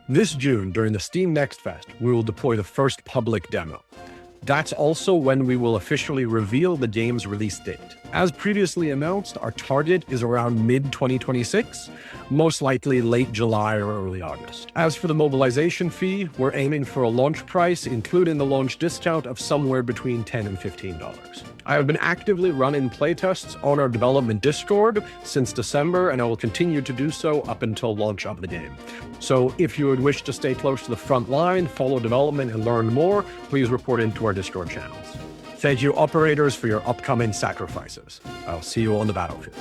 This June, during the Steam Next Fest, we will deploy the first public demo. That's also when we will officially reveal the game's release date. As previously announced, our target is around mid-2026, most likely late July or early August. As for the mobilization fee, we're aiming for a launch price, including the launch discount, of somewhere between $10 and $15. I have been actively running playtests on our development Discord since December, and I will continue to do so up until launch of the game. So if you would wish to stay close to the front line, follow development, and learn more, please report into our Discord channels. Thank you, operators, for your upcoming sacrifices. I'll see you on the battlefield.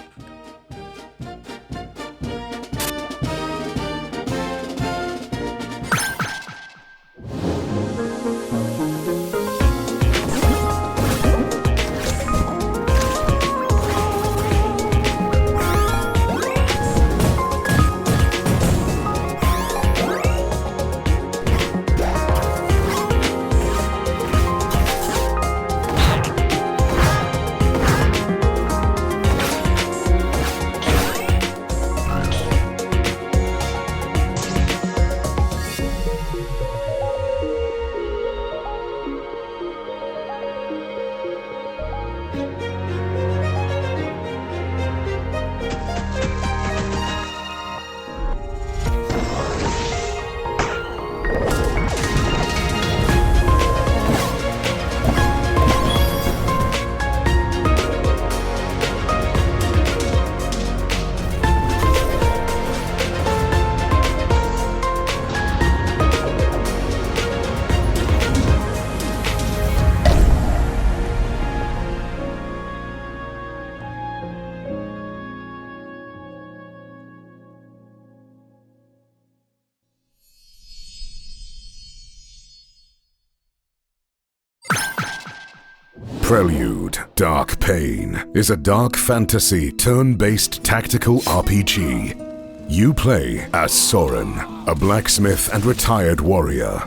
Prelude, Dark Pain is a dark fantasy turn-based tactical RPG. You play as Soren, a blacksmith and retired warrior.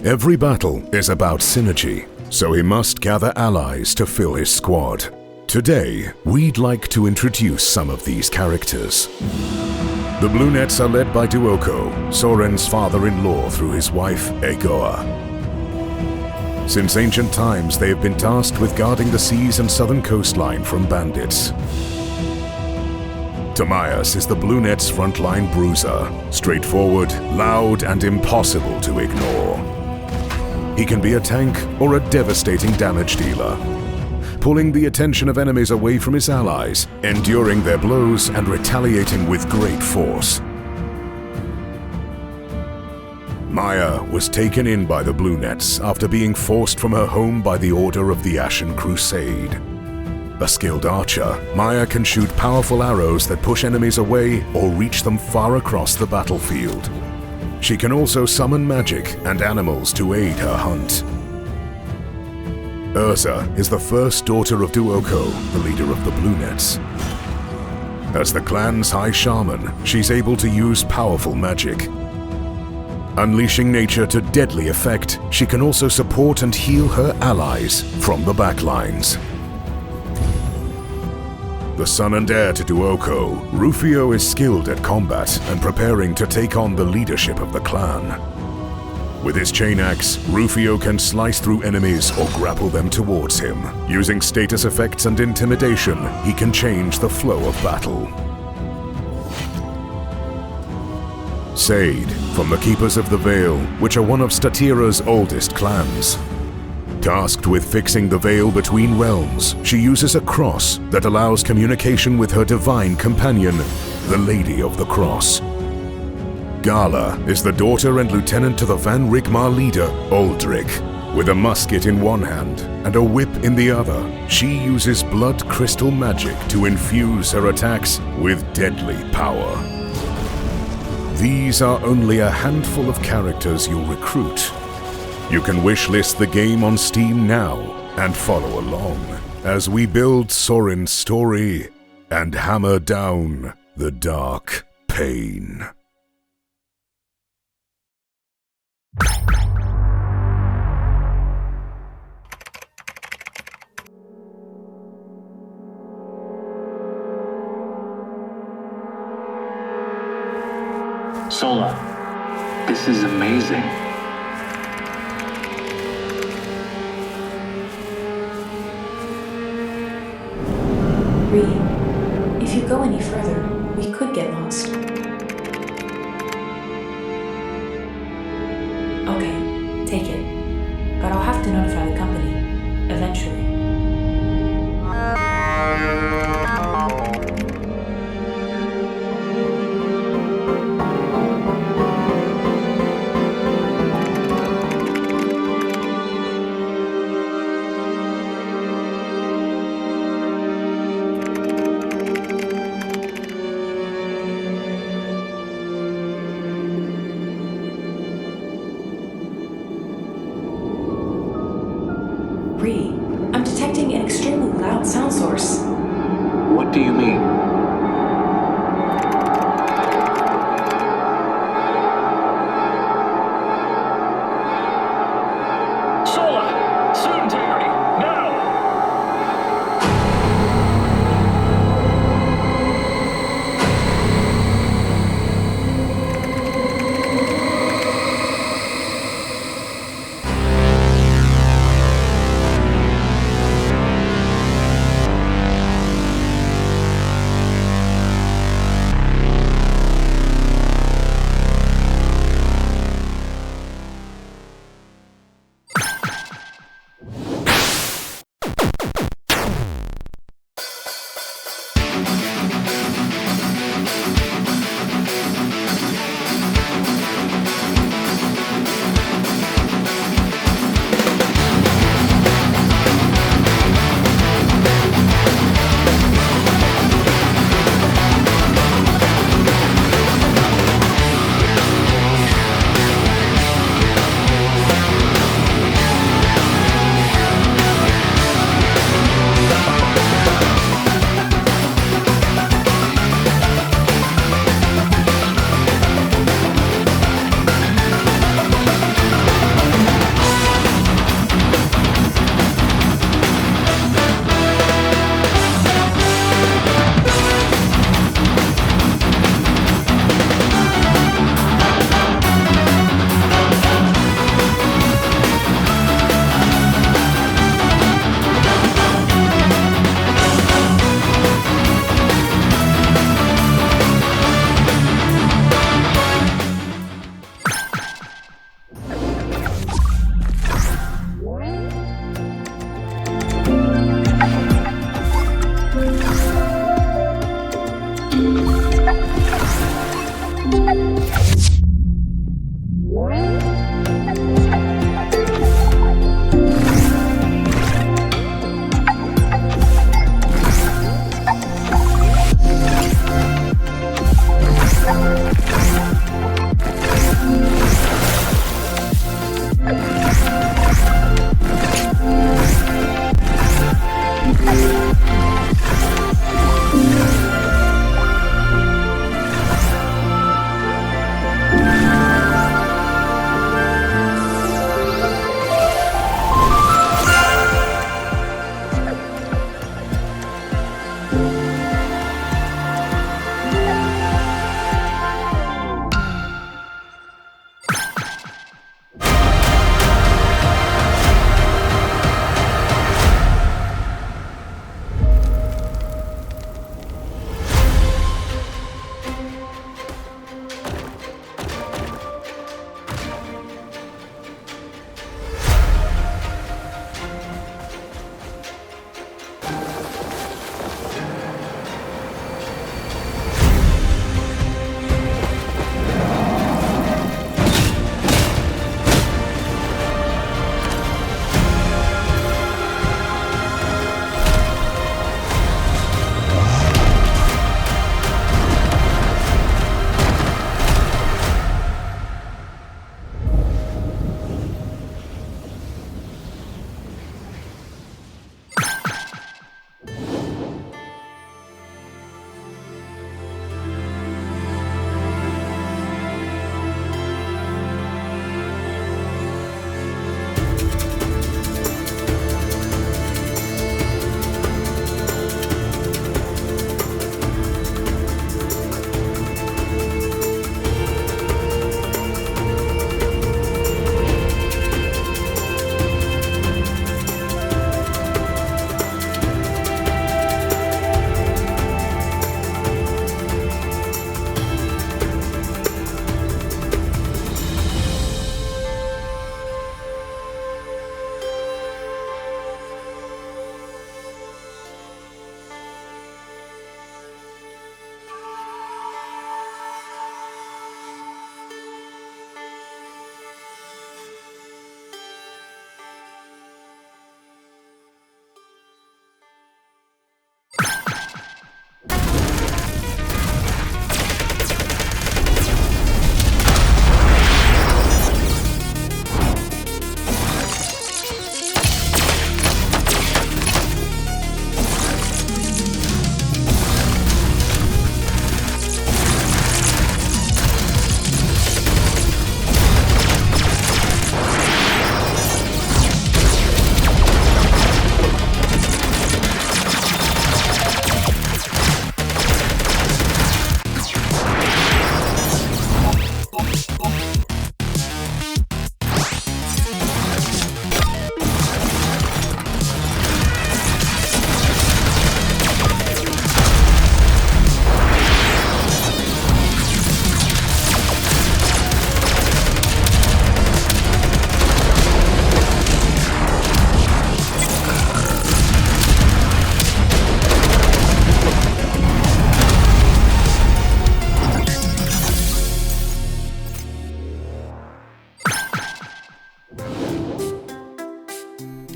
Every battle is about synergy, so he must gather allies to fill his squad. Today, we'd like to introduce some of these characters. The Blue Nets are led by Duoko, Soren's father-in-law through his wife, Egoa. Since ancient times, they have been tasked with guarding the seas and southern coastline from bandits. Tamias is the Blue Nets' frontline bruiser, straightforward, loud, and impossible to ignore. He can be a tank or a devastating damage dealer, pulling the attention of enemies away from his allies, enduring their blows and retaliating with great force. Maya was taken in by the Blue Nets after being forced from her home by the Order of the Ashen Crusade. A skilled archer, Maya can shoot powerful arrows that push enemies away or reach them far across the battlefield. She can also summon magic and animals to aid her hunt. Urza is the first daughter of Duoko, the leader of the Blue Nets. As the clan's high shaman, she's able to use powerful magic. Unleashing nature to deadly effect, she can also support and heal her allies from the backlines. The son and heir to Duoko, Rufio is skilled at combat and preparing to take on the leadership of the clan. With his chain axe, Rufio can slice through enemies or grapple them towards him. Using status effects and intimidation, he can change the flow of battle. Sade, from the Keepers of the Veil, which are one of Statira's oldest clans. Tasked with fixing the veil between realms, she uses a cross that allows communication with her divine companion, the Lady of the Cross. Gala is the daughter and lieutenant to the Van Rigmar leader, Aldrich. With a musket in one hand and a whip in the other, she uses blood crystal magic to infuse her attacks with deadly power. These are only a handful of characters you'll recruit. You can wishlist the game on Steam now and follow along as we build Sorin's story and hammer down the dark pain. Sola, this is amazing. Ree, if you go any further, we could get lost. Okay, take it. But I'll have to notify the company, eventually. I'm detecting an extremely loud sound source. What do you mean? Sola! Suit integrity! Now!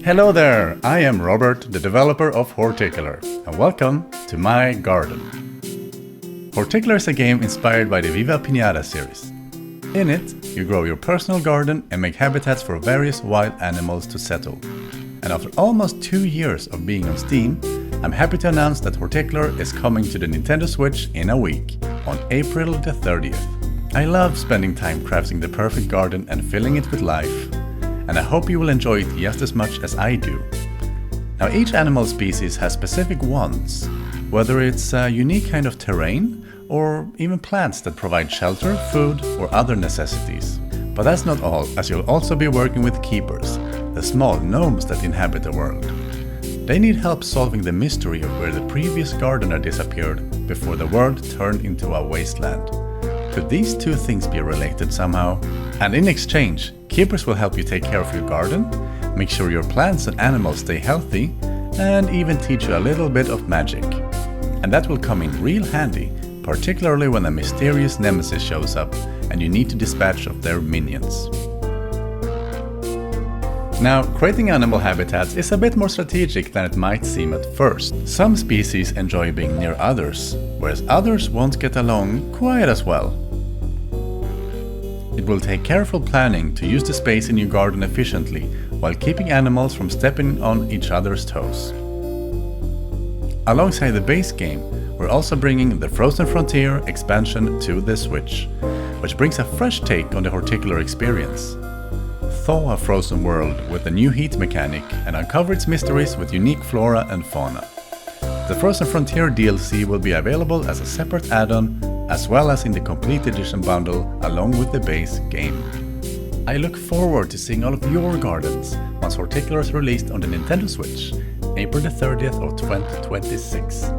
Hello there, I am Robert, the developer of Horticular, and welcome to my garden. Horticular is a game inspired by the Viva Pinata series. In it, you grow your personal garden and make habitats for various wild animals to settle. And after almost 2 years of being on Steam, I'm happy to announce that Horticular is coming to the Nintendo Switch in a week, on April the 30th. I love spending time crafting the perfect garden and filling it with life, and I hope you will enjoy it just as much as I do. Now, each animal species has specific wants, whether it's a unique kind of terrain or even plants that provide shelter, food or other necessities. But that's not all, as you'll also be working with keepers, the small gnomes that inhabit the world. They need help solving the mystery of where the previous gardener disappeared before the world turned into a wasteland. Could these two things be related somehow? And in exchange, keepers will help you take care of your garden, make sure your plants and animals stay healthy, and even teach you a little bit of magic. And that will come in real handy, particularly when a mysterious nemesis shows up and you need to dispatch of their minions. Now, creating animal habitats is a bit more strategic than it might seem at first. Some species enjoy being near others, whereas others won't get along quite as well. It will take careful planning to use the space in your garden efficiently, while keeping animals from stepping on each other's toes. Alongside the base game, we're also bringing the Frozen Frontier expansion to the Switch, which brings a fresh take on the Horticular experience. Thaw a frozen world with a new heat mechanic and uncover its mysteries with unique flora and fauna. The Frozen Frontier DLC will be available as a separate add-on, as well as in the Complete Edition bundle along with the base game. I look forward to seeing all of your gardens once Horticular is released on the Nintendo Switch, April the 30th of 2026.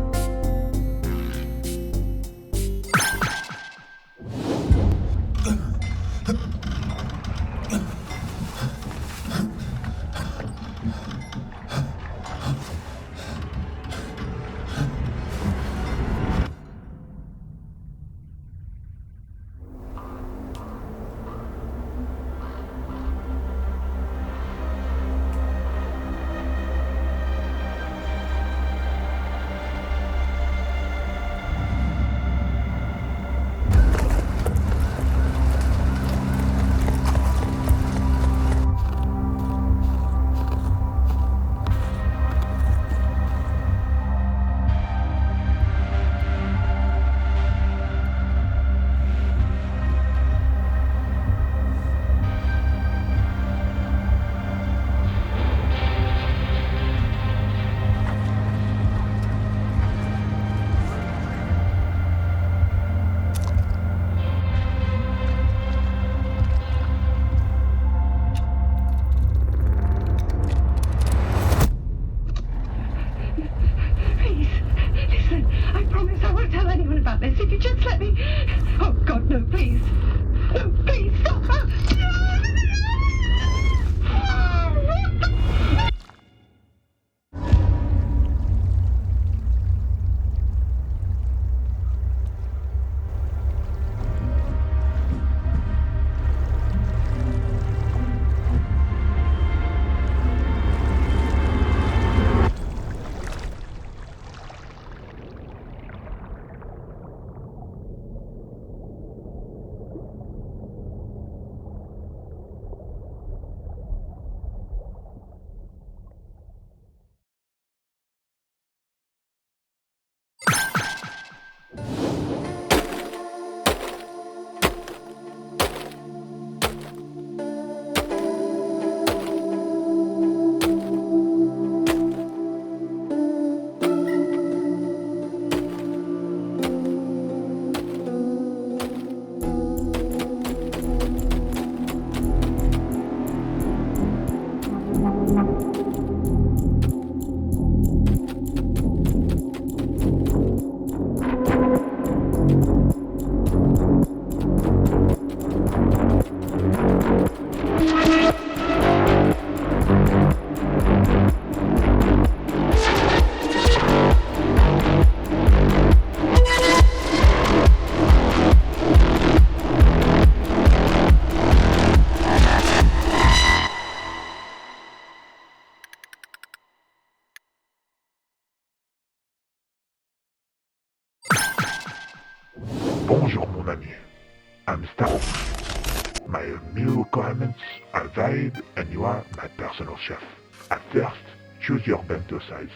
I'm Starfinder. My meal requirements are varied and you are my personal chef. At first, choose your bento size.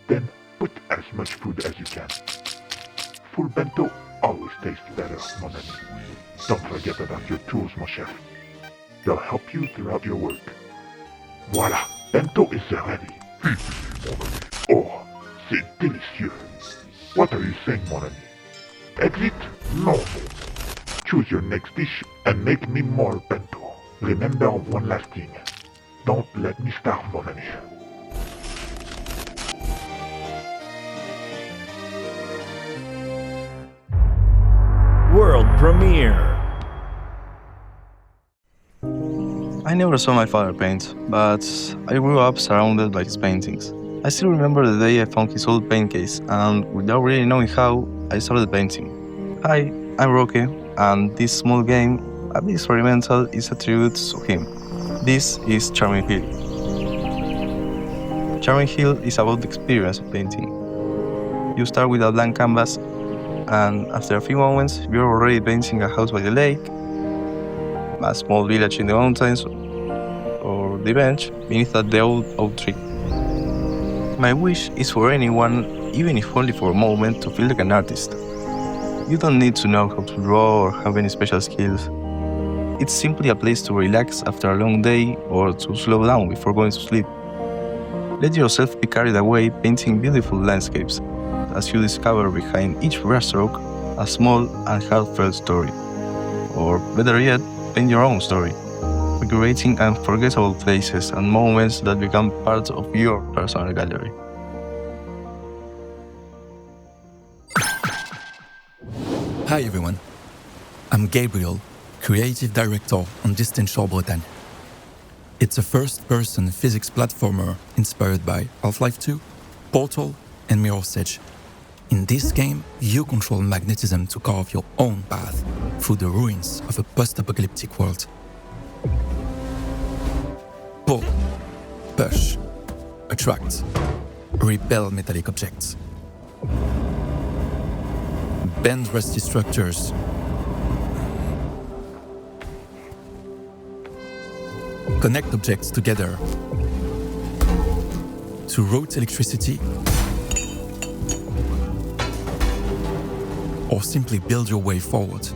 Then put as much food as you can. Full bento always tastes better, mon ami. Don't forget about your tools, mon chef. They'll help you throughout your work. Voila, bento is ready. Oh, c'est délicieux. What are you saying, mon ami? Exit? No. Choose your next dish and make me more bento. Remember one last thing. Don't let me starve, mon ami. World premiere. I never saw my father paint, but I grew up surrounded by his paintings. I still remember the day I found his old paint case, and without really knowing how, I started painting. Hi, I'm Roque, and this small game, a bit experimental, is a tribute to him. This is Charming Hill. Charming Hill is about the experience of painting. You start with a blank canvas, and after a few moments, you're already painting a house by the lake, a small village in the mountains, or the bench beneath the old oak tree. My wish is for anyone, even if only for a moment, to feel like an artist. You don't need to know how to draw or have any special skills. It's simply a place to relax after a long day or to slow down before going to sleep. Let yourself be carried away painting beautiful landscapes as you discover behind each brushstroke a small and heartfelt story. Or better yet, paint your own story, creating unforgettable places and moments that become part of your personal gallery. Hi everyone, I'm Gabriel, Creative Director on Distant Shore Bretagne. It's a first-person physics platformer inspired by Half-Life 2, Portal, and Mirror's Edge. In this game, you control magnetism to carve your own path through the ruins of a post-apocalyptic world. Pull, push, attract, repel metallic objects. Bend rusty structures. Connect objects together to route electricity, or simply build your way forward.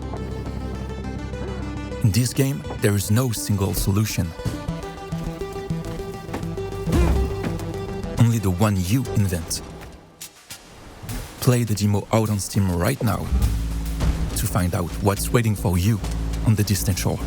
In this game, there is no single solution. Only the one you invent. Play the demo out on Steam right now to find out what's waiting for you on the distant shore.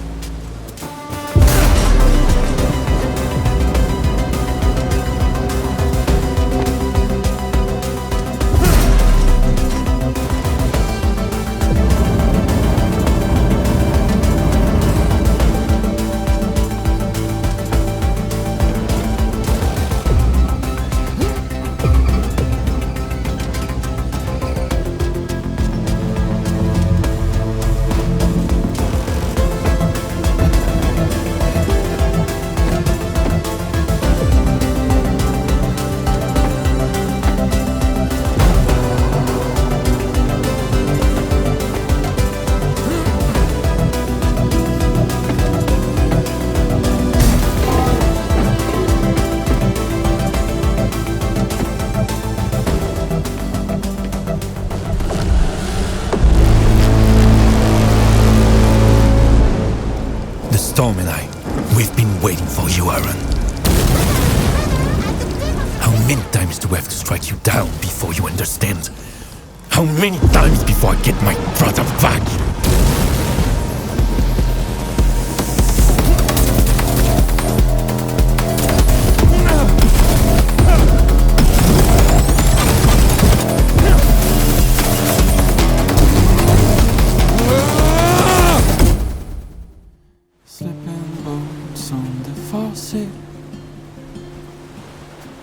Storm and I, we've been waiting for you, Aaron. How many times do I have to strike you down before you understand? How many times before I get my brother back?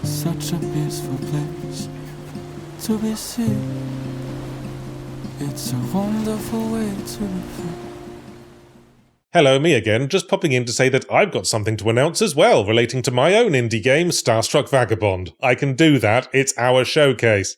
Such a peaceful place to be seen. It's a wonderful way to be free. Hello, me again, just popping in to say that I've got something to announce as well relating to my own indie game, Starstruck Vagabond. I can do that, it's our showcase.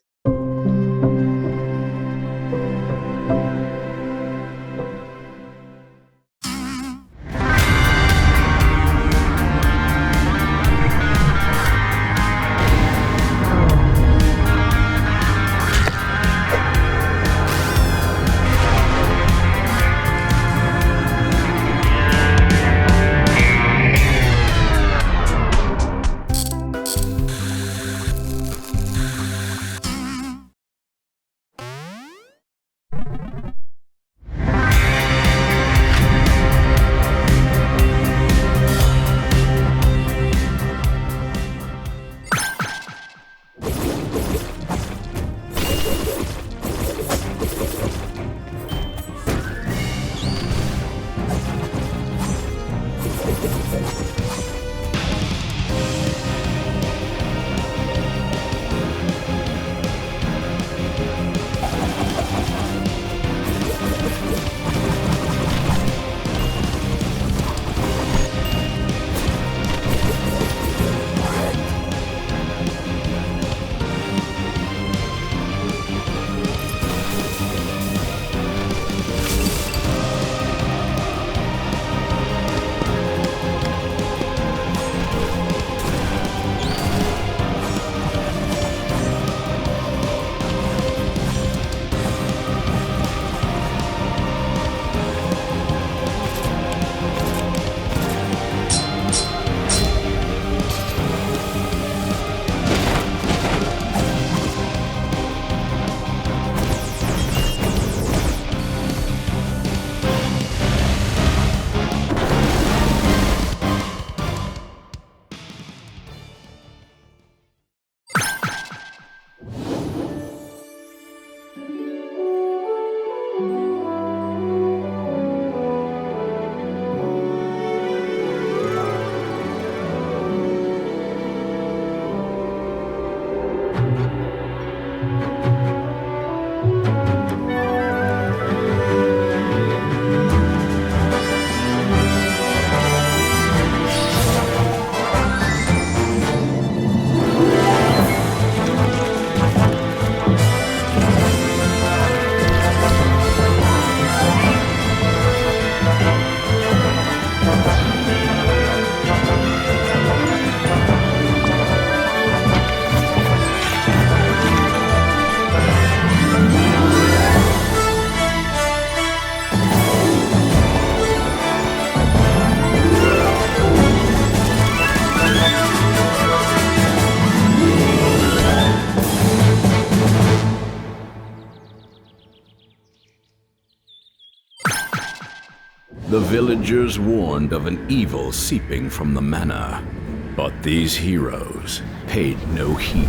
The villagers warned of an evil seeping from the manor, but these heroes paid no heed.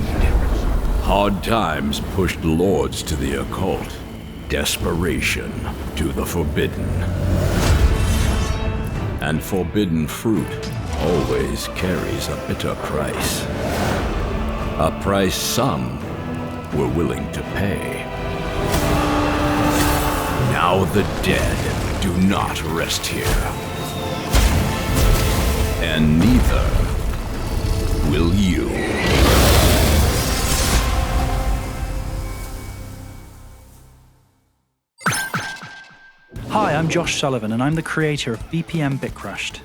Hard times pushed lords to the occult, desperation to the forbidden. And forbidden fruit always carries a bitter price. A price some were willing to pay. Now the dead do not rest here. And neither will you. Hi, I'm Josh Sullivan, and I'm the creator of BPM BitCrushed.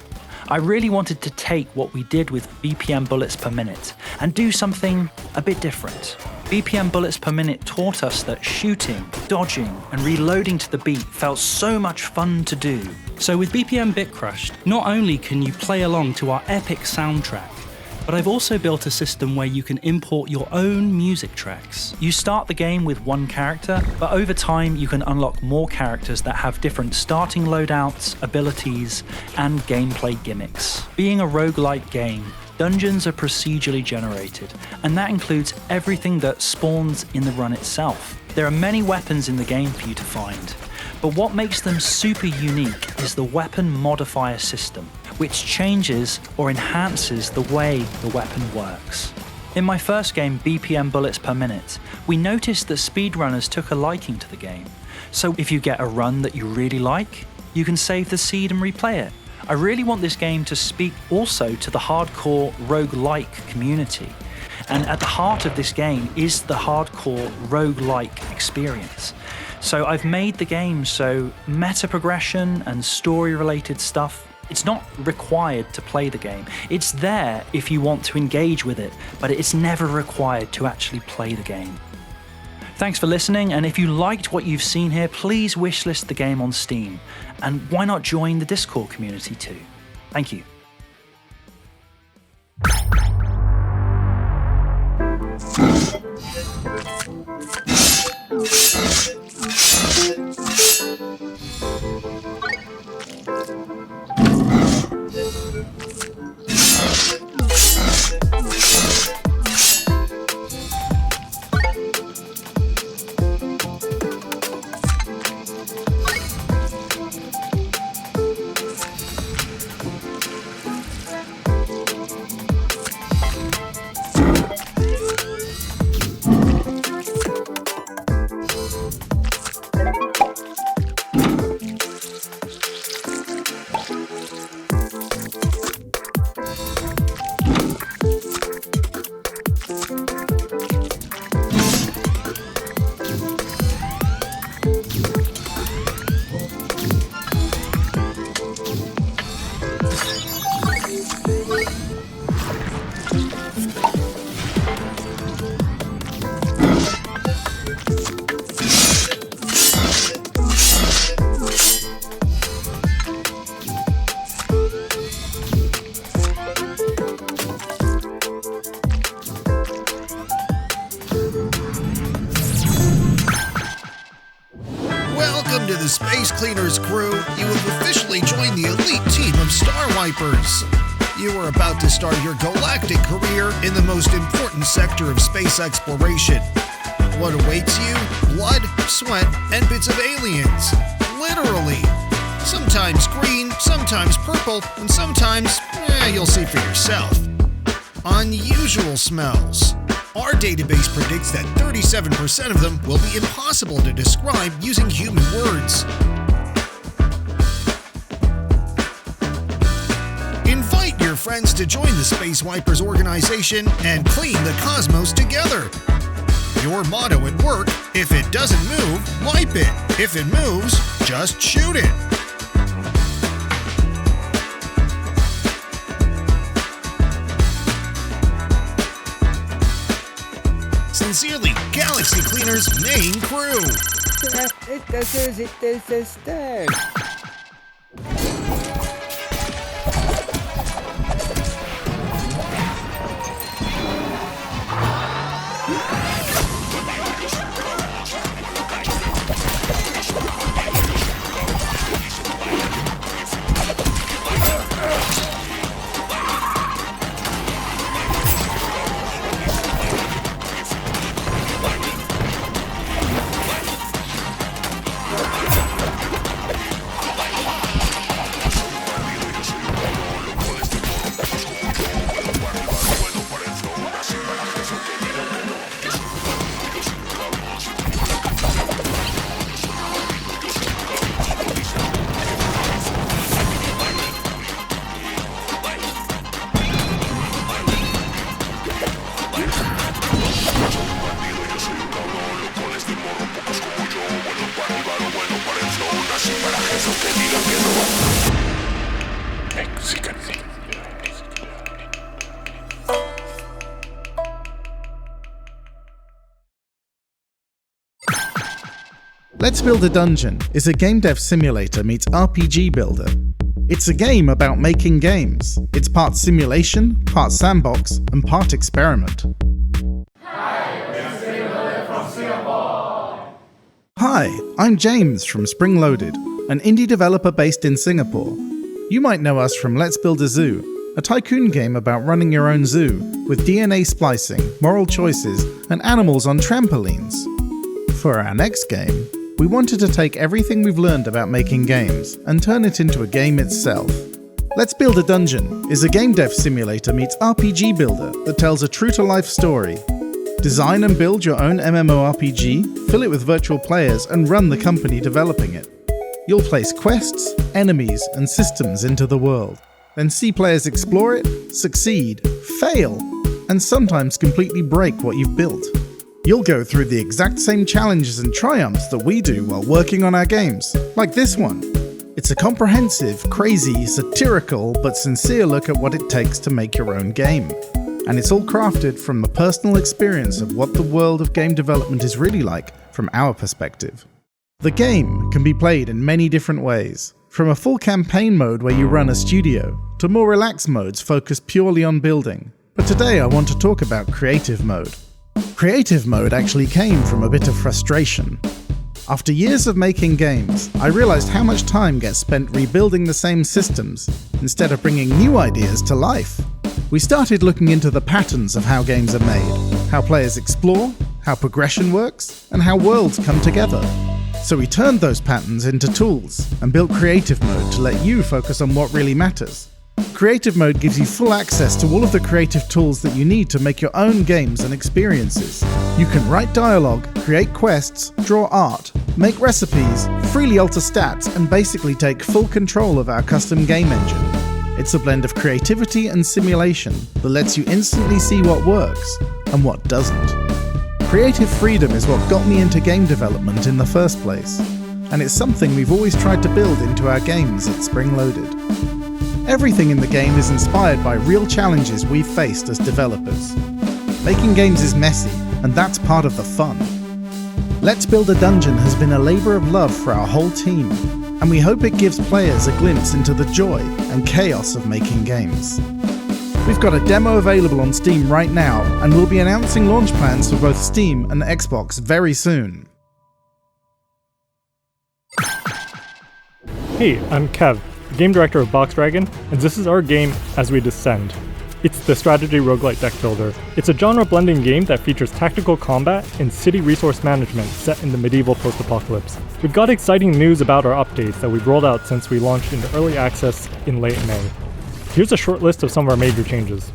I really wanted to take what we did with BPM bullets per minute and do something a bit different. BPM bullets per minute taught us that shooting, dodging, and reloading to the beat felt so much fun to do. So with BPM BitCrushed, not only can you play along to our epic soundtrack, but I've also built a system where you can import your own music tracks. You start the game with one character, but over time you can unlock more characters that have different starting loadouts, abilities, and gameplay gimmicks. Being a roguelike game, dungeons are procedurally generated, and that includes everything that spawns in the run itself. There are many weapons in the game for you to find, but what makes them super unique is the weapon modifier system, which changes or enhances the way the weapon works. In my first game, BPM bullets per minute, we noticed that speedrunners took a liking to the game. So if you get a run that you really like, you can save the seed and replay it. I really want this game to speak also to the hardcore roguelike community. And at the heart of this game is the hardcore roguelike experience. So I've made the game so meta progression and story related stuff, it's not required to play the game. It's there if you want to engage with it, but it's never required to actually play the game. Thanks for listening, and if you liked what you've seen here, please wishlist the game on Steam. And why not join the Discord community too? Thank you. Welcome to the Space Cleaners crew. You have officially joined the elite team of Star Wipers. You are about to start your galactic career in the most important sector of space exploration. What awaits you? Blood, sweat, and bits of aliens. Literally. Sometimes green, sometimes purple, and sometimes, you'll see for yourself. Unusual smells. Our database predicts that 37% of them will be impossible to describe using human words. Invite your friends to join the Space Wipers organization and clean the cosmos together. Your motto at work: if it doesn't move, wipe it. If it moves, just shoot it. Sincerely, Galaxy Cleaner's main crew. Let's Build a Dungeon is a game dev simulator meets RPG builder. It's a game about making games. It's part simulation, part sandbox, and part experiment. Hi, I'm James from Spring Loaded, an indie developer based in Singapore. You might know us from Let's Build a Zoo, a tycoon game about running your own zoo, with DNA splicing, moral choices, and animals on trampolines. For our next game, we wanted to take everything we've learned about making games and turn it into a game itself. Let's Build a Dungeon is a game dev simulator meets RPG builder that tells a true-to-life story. Design and build your own MMORPG, fill it with virtual players, and run the company developing it. You'll place quests, enemies, and systems into the world, then see players explore it, succeed, fail, and sometimes completely break what you've built. You'll go through the exact same challenges and triumphs that we do while working on our games, like this one. It's a comprehensive, crazy, satirical, but sincere look at what it takes to make your own game. And it's all crafted from the personal experience of what the world of game development is really like from our perspective. The game can be played in many different ways, from a full campaign mode where you run a studio, to more relaxed modes focused purely on building. But today I want to talk about creative mode. Creative mode actually came from a bit of frustration. After years of making games, I realized how much time gets spent rebuilding the same systems, instead of bringing new ideas to life. We started looking into the patterns of how games are made, how players explore, how progression works, and how worlds come together. So we turned those patterns into tools, and built creative mode to let you focus on what really matters. Creative mode gives you full access to all of the creative tools that you need to make your own games and experiences. You can write dialogue, create quests, draw art, make recipes, freely alter stats, and basically take full control of our custom game engine. It's a blend of creativity and simulation that lets you instantly see what works and what doesn't. Creative freedom is what got me into game development in the first place, and it's something we've always tried to build into our games at Spring Loaded. Everything in the game is inspired by real challenges we've faced as developers. Making games is messy, and that's part of the fun. Let's Build a Dungeon has been a labor of love for our whole team, and we hope it gives players a glimpse into the joy and chaos of making games. We've got a demo available on Steam right now, and we'll be announcing launch plans for both Steam and Xbox very soon. Hey, I'm Kev, game director of Box Dragon, and this is our game As We Descend. It's the strategy roguelite deck builder. It's a genre-blending game that features tactical combat and city resource management set in the medieval post-apocalypse. We've got exciting news about our updates that we've rolled out since we launched into early access in late May. Here's a short list of some of our major changes.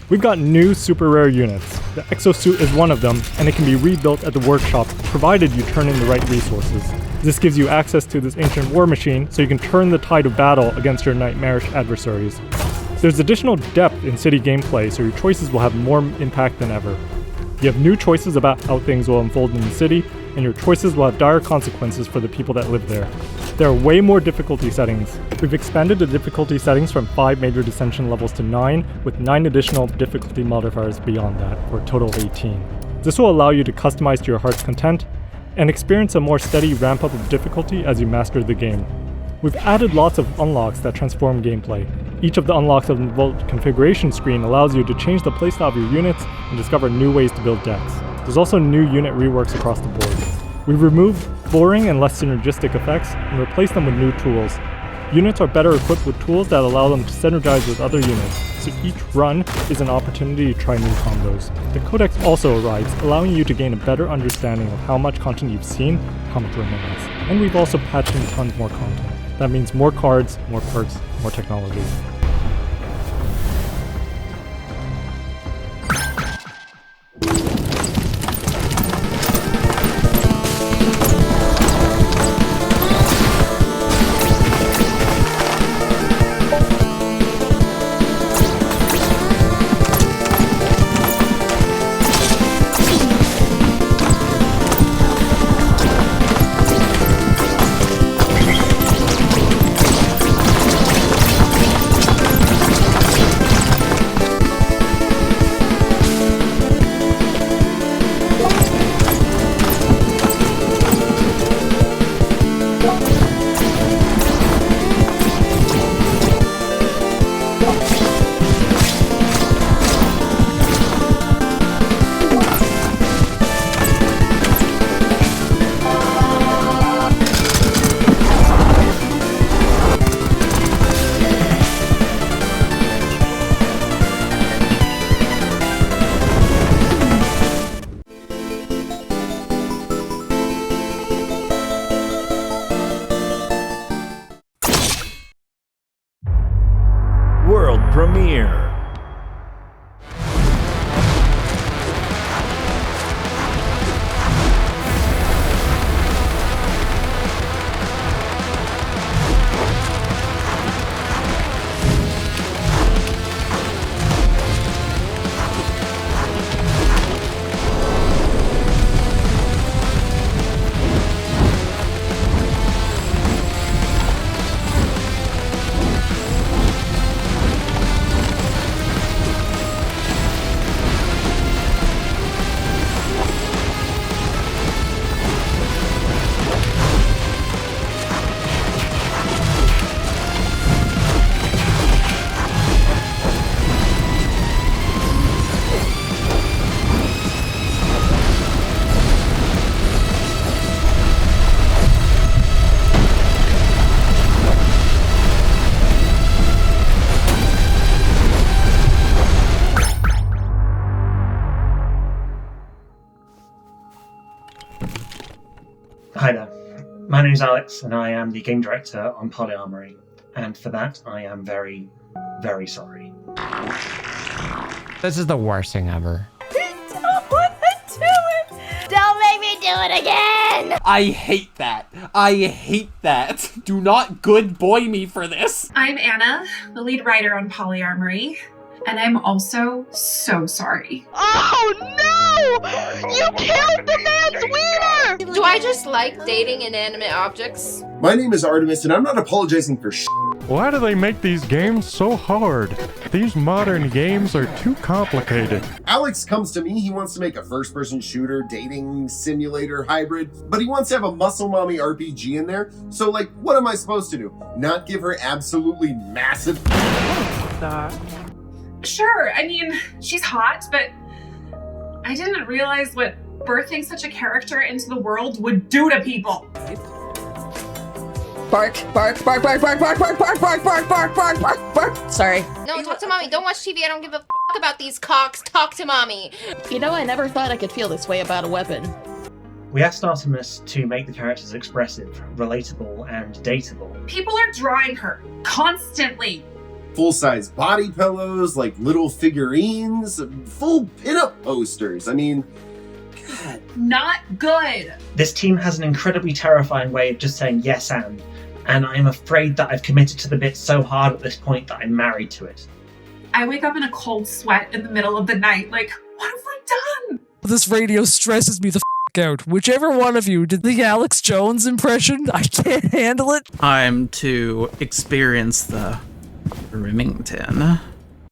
We've got new super rare units. The exosuit is one of them, and it can be rebuilt at the workshop provided you turn in the right resources. This gives you access to this ancient war machine so you can turn the tide of battle against your nightmarish adversaries. There's additional depth in city gameplay, so your choices will have more impact than ever. You have new choices about how things will unfold in the city, and your choices will have dire consequences for the people that live there. There are way more difficulty settings. We've expanded the difficulty settings from 5 major dissension levels to 9, with 9 additional difficulty modifiers beyond that, for a total of 18. This will allow you to customize to your heart's content, and experience a more steady ramp-up of difficulty as you master the game. We've added lots of unlocks that transform gameplay. Each of the unlocks of the Vault configuration screen allows you to change the playstyle of your units and discover new ways to build decks. There's also new unit reworks across the board. We've removed boring and less synergistic effects and replaced them with new tools. Units are better equipped with tools that allow them to synergize with other units, so each run is an opportunity to try new combos. The Codex also arrives, allowing you to gain a better understanding of how much content you've seen, how much remains. And we've also patched in tons more content. That means more cards, more perks, more technology. Hi there. My name's Alex, and I am the game director on Armory. And for that, I am very, very sorry. This is the worst thing ever. Don't want to do it! Don't make me do it again! I hate that. I hate that. Do not good boy me for this. I'm Anna, the lead writer on Armory, and I'm also so sorry. Oh no! You killed the man's wiener! Do I just like dating inanimate objects? My name is Artemis, and I'm not apologizing for shit. Why do they make these games so hard? These modern games are too complicated. Alex comes to me, he wants to make a first-person shooter, dating simulator hybrid, but he wants to have a muscle mommy RPG in there, so like, what am I supposed to do? Not give her absolutely massive... Sure, I mean, she's hot, but I didn't realize what birthing such a character into the world would do to people. Bark, bark, bark, bark, bark, bark, bark, bark, bark, bark, bark, bark, bark, bark. Sorry. No, talk to mommy. Don't watch TV. I don't give a f about these cocks. Talk to mommy. You know, I never thought I could feel this way about a weapon. We asked Artemis to make the characters expressive, relatable, and dateable. People are drawing her constantly. Full-size body pillows, like little figurines, full pinup posters. I mean, God. Not good. This team has an incredibly terrifying way of just saying yes and I'm afraid that I've committed to the bit so hard at this point that I'm married to it. I wake up in a cold sweat in the middle of the night, like, what have I done? This radio stresses me the out. Whichever one of you did the Alex Jones impression, I can't handle it. I'm to experience the Remington.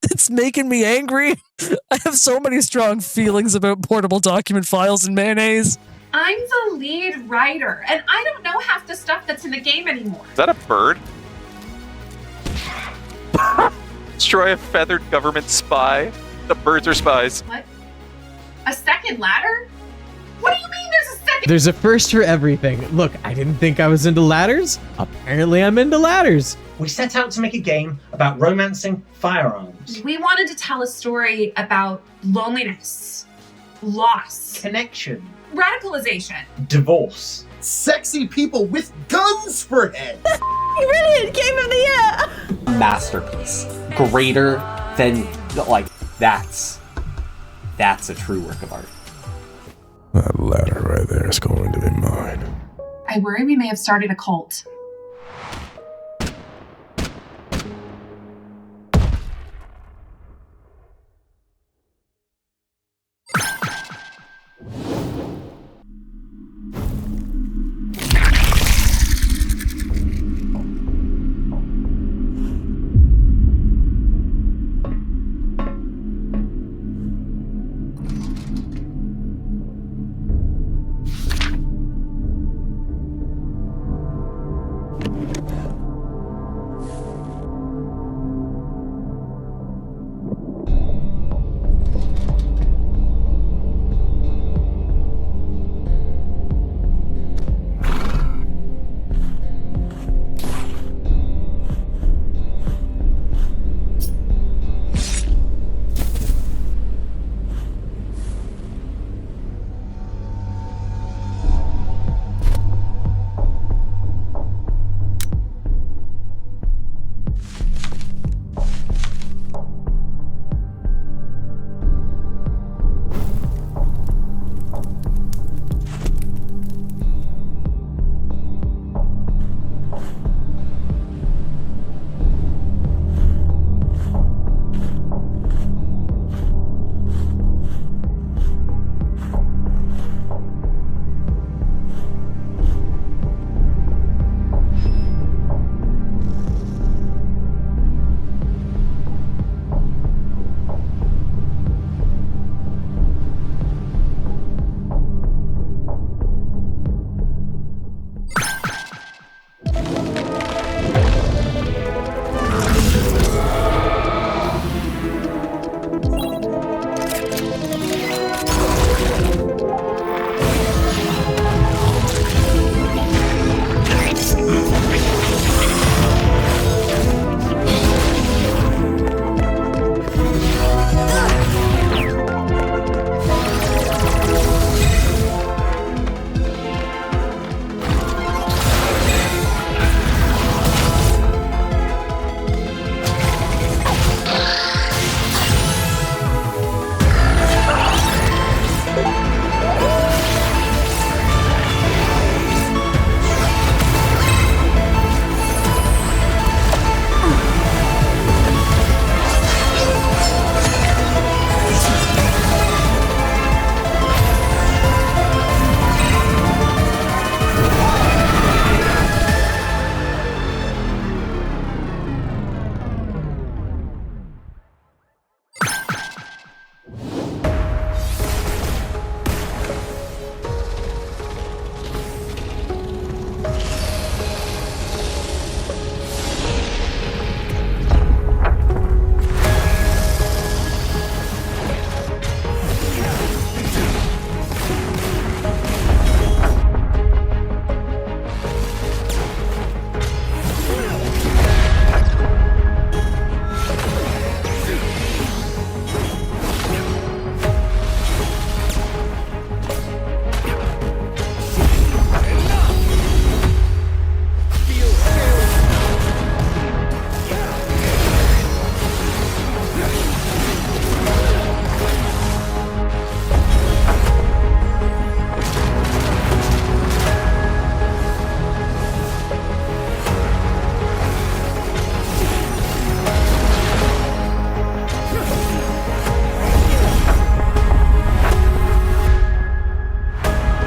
It's making me angry. I have so many strong feelings about portable document files and mayonnaise. I'm the lead writer, and I don't know half the stuff that's in the game anymore. Is that a bird? Destroy a feathered government spy? The birds are spies. What? A second ladder? What do you mean there's a second? There's a first for everything. Look, I didn't think I was into ladders. Apparently I'm into ladders. We set out to make a game about romancing firearms. We wanted to tell a story about loneliness, loss, connection, radicalization, divorce, sexy people with guns for heads. Brilliant! Game of the year! Masterpiece. Greater than, like, that's a true work of art. That ladder right there is going to be mine. I worry we may have started a cult.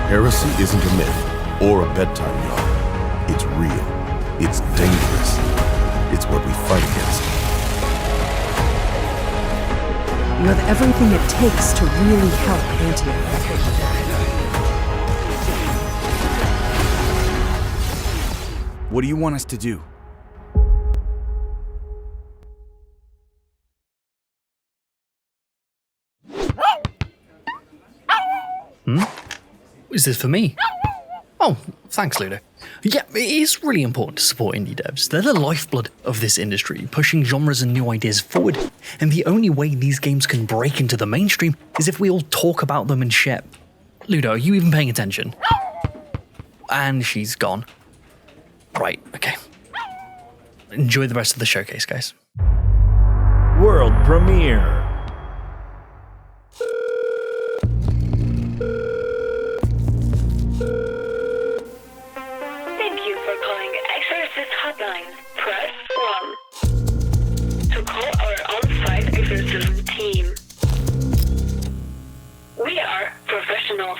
Heresy isn't a myth or a bedtime yarn. It's real. It's dangerous. It's what we fight against. You have everything it takes to really help Antioch. What do you want us to do? Is this for me? Oh, thanks, Ludo. Yeah, it is really important to support indie devs. They're the lifeblood of this industry, pushing genres and new ideas forward. And the only way these games can break into the mainstream is if we all talk about them and share. Ludo, are you even paying attention? And she's gone. Right, okay. Enjoy the rest of the showcase, guys. World premiere. Thank you for calling Exorcist Hotline. Press 1 to call our on-site exorcism team. We are professionals.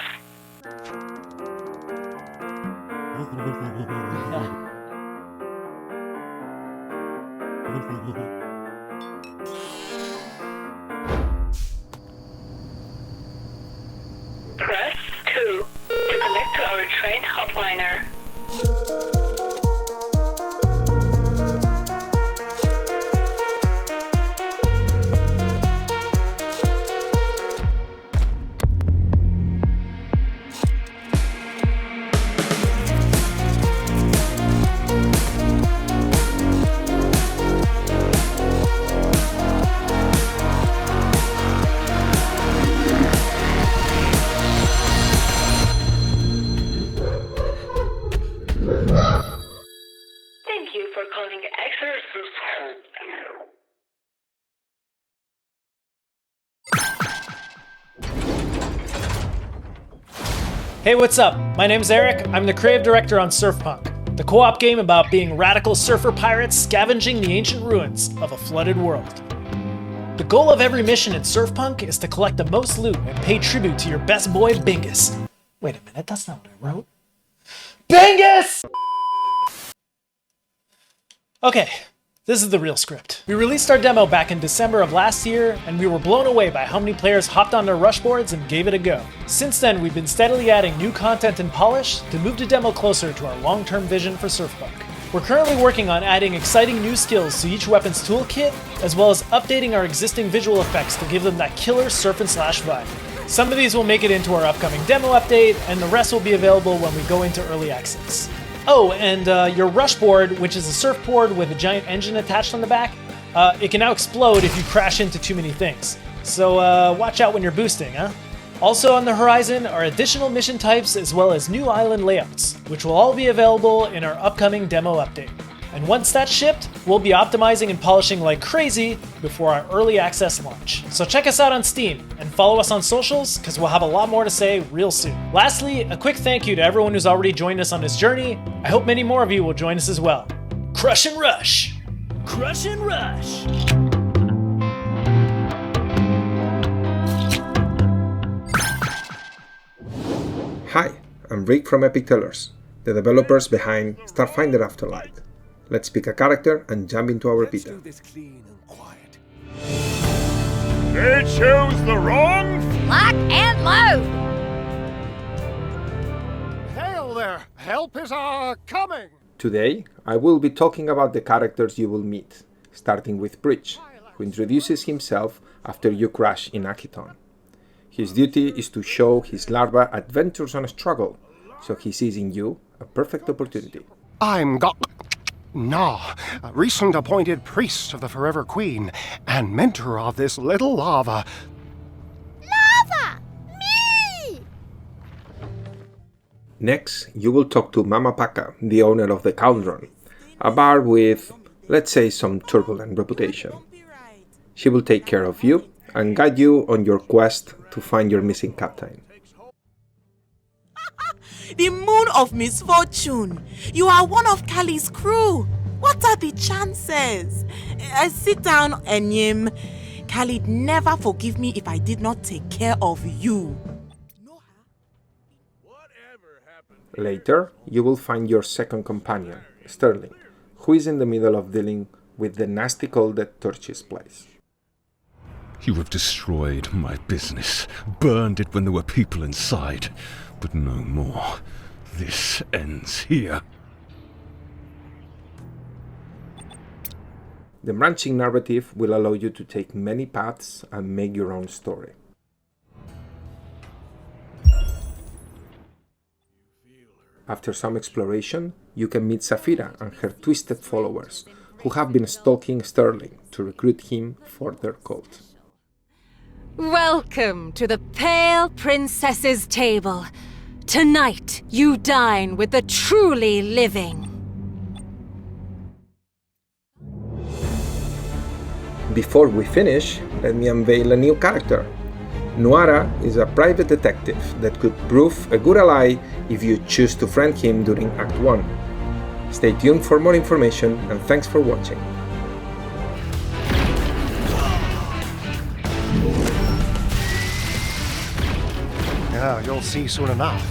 Press 2 to connect to our trained hotliner. Thank you for calling Exorcist. Hey, what's up? My name's Eric. I'm the creative director on Surfpunk, the co-op game about being radical surfer pirates scavenging the ancient ruins of a flooded world. The goal of every mission in Surfpunk is to collect the most loot and pay tribute to your best boy, Bingus. Wait a minute, that's not what I wrote. Bingus! Okay, this is the real script. We released our demo back in December of last year, and we were blown away by how many players hopped on their rushboards and gave it a go. Since then, we've been steadily adding new content and polish to move the demo closer to our long-term vision for Surfpunk. We're currently working on adding exciting new skills to each weapon's toolkit, as well as updating our existing visual effects to give them that killer surf and slash vibe. Some of these will make it into our upcoming demo update, and the rest will be available when we go into early access. Oh, and your rushboard, which is a surfboard with a giant engine attached on the back, it can now explode if you crash into too many things. So watch out when you're boosting, huh? Also on the horizon are additional mission types as well as new island layouts, which will all be available in our upcoming demo update. And once that's shipped, we'll be optimizing and polishing like crazy before our early access launch. So check us out on Steam and follow us on socials, because we'll have a lot more to say real soon. Lastly, a quick thank you to everyone who's already joined us on this journey. I hope many more of you will join us as well. Crush and rush! Crush and rush! Hi, I'm Rick from Epic Tellers, the developers behind Starfinder Afterlight. Let's pick a character and jump into our beta. They chose the wrong... Lock and load! Hail there! Help is coming! Today, I will be talking about the characters you will meet, starting with Breach, who introduces himself after you crash in Akiton. His duty is to show his larva adventures and struggle, so he sees in you a perfect opportunity. I'm a recent appointed priest of the Forever Queen, and mentor of this little lava. Lava! Me! Next, you will talk to Mama Paca, the owner of the Cauldron, a bar with, let's say, some turbulent reputation. She will take care of you and guide you on your quest to find your missing captain. The moon of misfortune. You are one of Kali's crew. What are the chances? Sit down, Enyim. Kali'd never forgive me if I did not take care of you. Later, you will find your second companion, Sterling, who is in the middle of dealing with the nasty cold that torches place. You have destroyed my business, burned it when there were people inside, but no more. This ends here. The branching narrative will allow you to take many paths and make your own story. After some exploration, you can meet Saphira and her twisted followers, who have been stalking Sterling to recruit him for their cult. Welcome to the Pale Princess's Table. Tonight, you dine with the truly living. Before we finish, let me unveil a new character. Noara is a private detective that could prove a good ally if you choose to friend him during Act 1. Stay tuned for more information, and thanks for watching. Yeah, you'll see soon enough.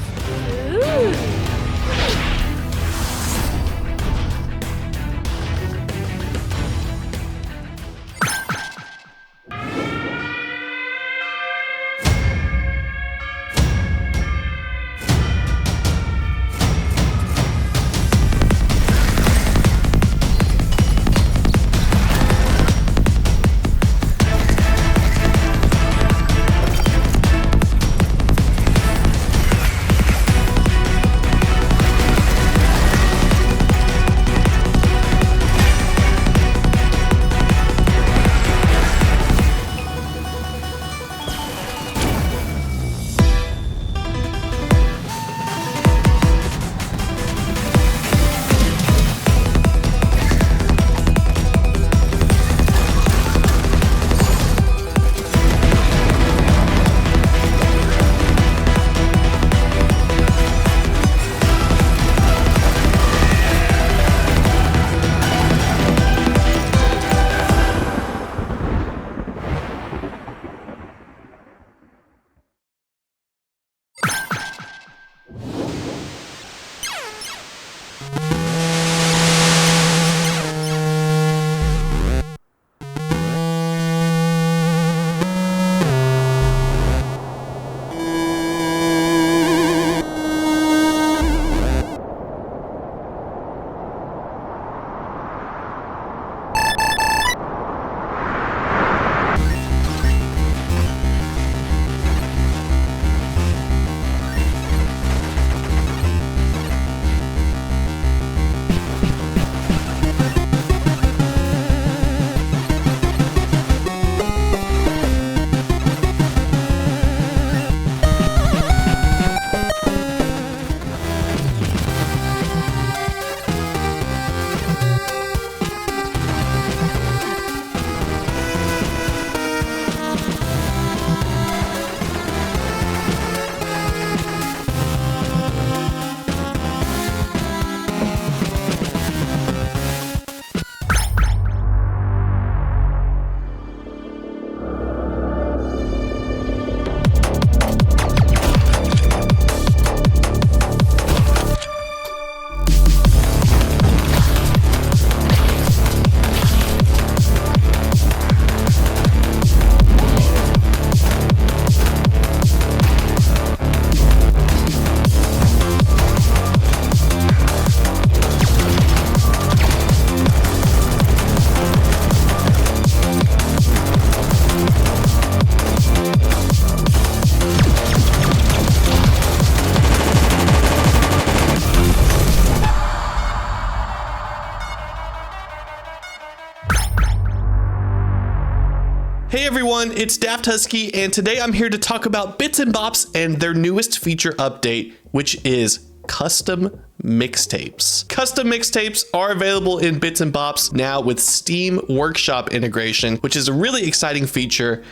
Hey everyone, it's Daft Husky, and today I'm here to talk about Bits and Bops and their newest feature update, which is custom mixtapes. Custom mixtapes are available in Bits and Bops now with Steam Workshop integration, which is a really exciting feature.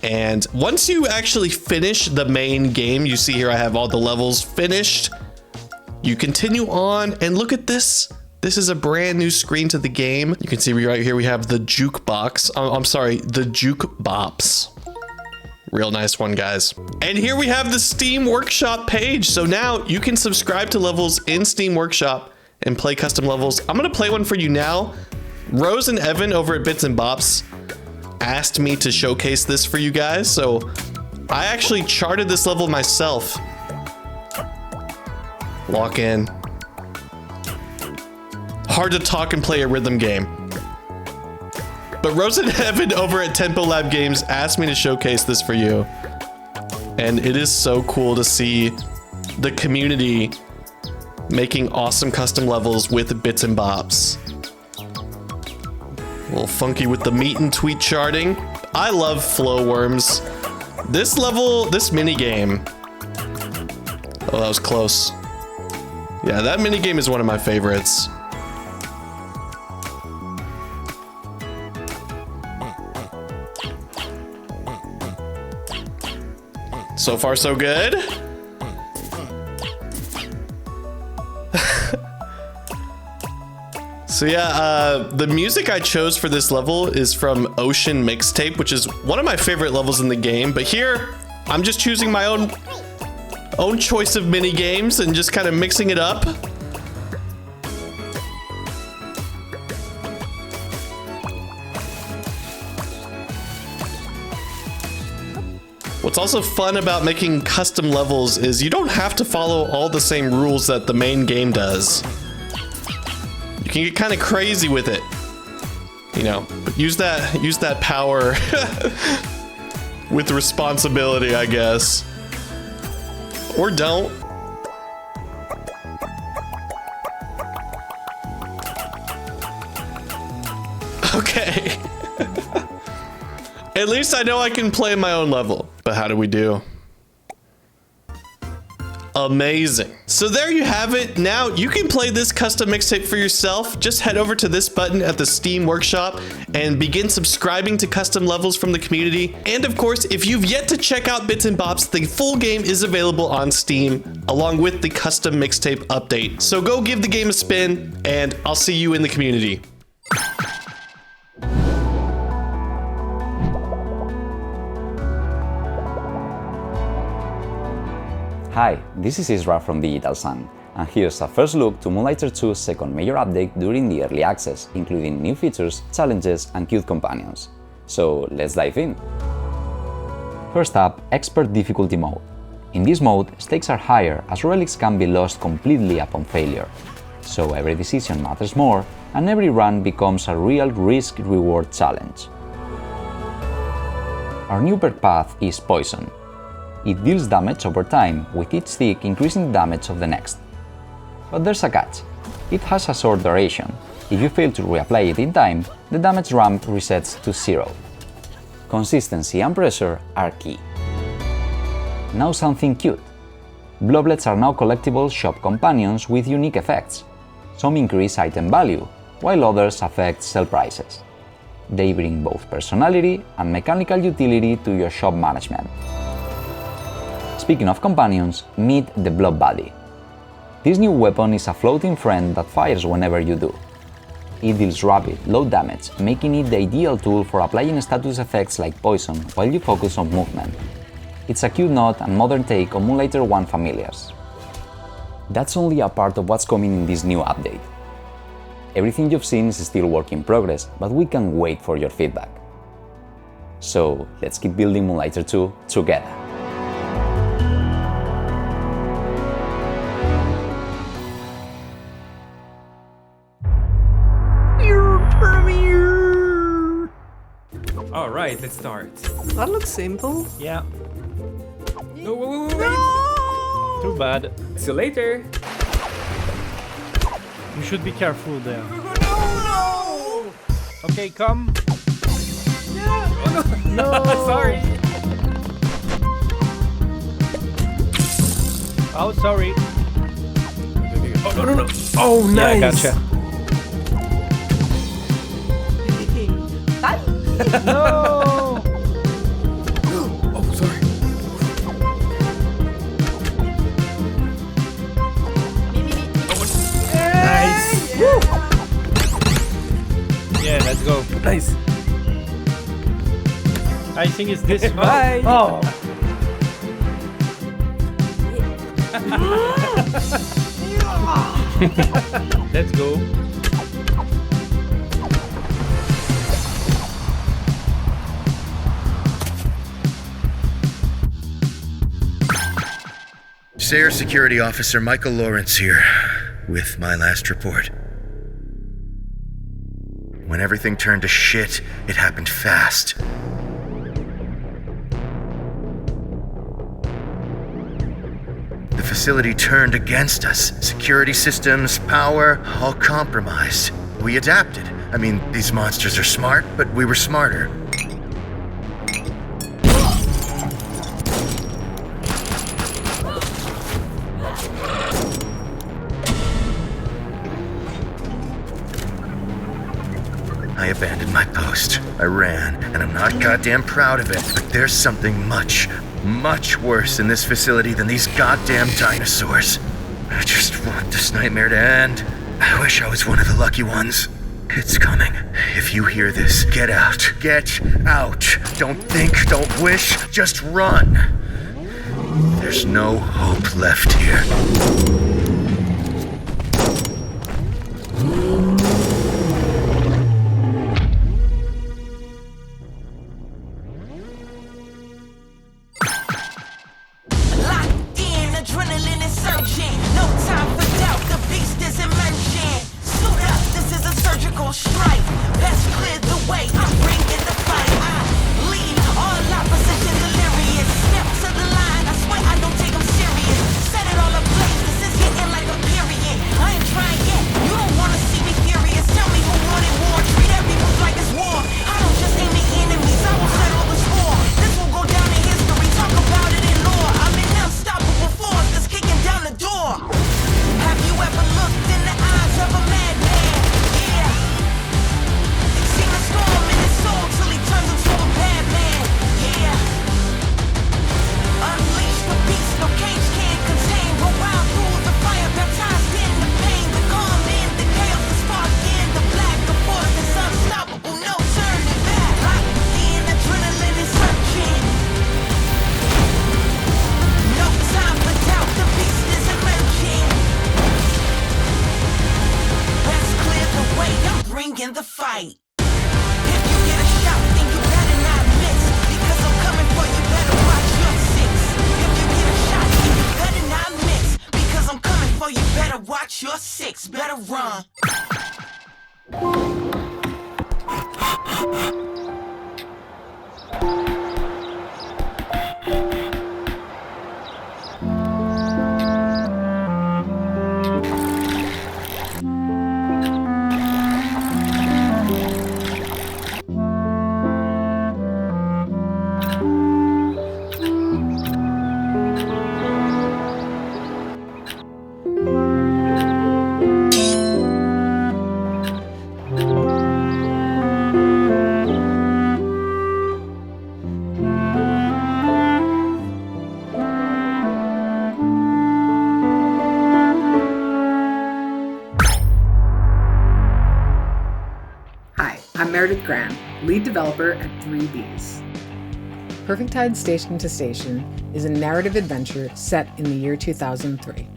And once you actually finish the main game, you see here I have all the levels finished, you continue on and look at this. This is a brand new screen to the game. You can see right here we have the jukebox. I'm sorry, the juke bops. Real nice one, guys. And here we have the Steam Workshop page. So now you can subscribe to levels in Steam Workshop and play custom levels. I'm gonna play one for you now. Rose and Evan over at Bits and Bops asked me to showcase this for you guys. So I actually charted this level myself. Lock in. Hard to talk and play a rhythm game. But Rose and Evan over at Tempo Lab Games asked me to showcase this for you. And it is so cool to see the community making awesome custom levels with Bits and Bops. A little funky with the meet and tweet charting. I love flow worms. This level, this mini game. Oh, that was close. Yeah, that mini game is one of my favorites. So far, so good. So yeah, the music I chose for this level is from Ocean Mixtape, which is one of my favorite levels in the game. But here, I'm just choosing my own choice of mini games and just kind of mixing it up. What's also fun about making custom levels is you don't have to follow all the same rules that the main game does. You can get kind of crazy with it. You know, use that power with responsibility, I guess. Or don't. Okay. At least I know I can play my own level. But how do we do? Amazing. So there you have it. Now you can play this custom mixtape for yourself. Just head over to this button at the Steam Workshop and begin subscribing to custom levels from the community. And of course, if you've yet to check out Bits and Bops, the full game is available on Steam along with the custom mixtape update. So go give the game a spin and I'll see you in the community. Hi, this is Isra from Digital Sun, and here's a first look to Moonlighter 2's second major update during the early access, including new features, challenges, and cute companions. So let's dive in. First up, Expert Difficulty Mode. In this mode, stakes are higher as relics can be lost completely upon failure. So every decision matters more, and every run becomes a real risk-reward challenge. Our new perk path is Poison. It deals damage over time, with each stick increasing the damage of the next. But there's a catch. It has a short duration. If you fail to reapply it in time, the damage ramp resets to 0. Consistency and pressure are key. Now something cute. Bloblets are now collectible shop companions with unique effects. Some increase item value, while others affect sell prices. They bring both personality and mechanical utility to your shop management. Speaking of companions, meet the Blob Buddy. This new weapon is a floating friend that fires whenever you do. It deals rapid, low damage, making it the ideal tool for applying status effects like poison while you focus on movement. It's a cute nod and modern take on Moonlighter 1 familiars. That's only a part of what's coming in this new update. Everything you've seen is still work in progress, but we can't wait for your feedback. So let's keep building Moonlighter 2 together. Alright, let's start. That looks simple. Yeah. No, wait. No! Too bad. See you later. You should be careful there. No! Okay, come. Yeah. Oh, no. Sorry. Oh, sorry. Oh, no. Oh, nice. Yeah, gotcha. No! Oh, sorry. Nice. Woo. Yeah, let's go. Nice. Nice. everything is this. Bye. Oh. Let's go. Sayre Security Officer Michael Lawrence here, with my last report. When everything turned to shit, it happened fast. The facility turned against us. Security systems, power, all compromised. We adapted. I mean, these monsters are smart, but we were smarter. I abandoned my post. I ran, and I'm not goddamn proud of it, but there's something much, much worse in this facility than these goddamn dinosaurs. I just want this nightmare to end. I wish I was one of the lucky ones. It's coming. If you hear this, get out. Get out. Don't think, don't wish, just run. There's no hope left here. Lead developer at 3Bs. Perfect Tide Station to Station is a narrative adventure set in the year 2003.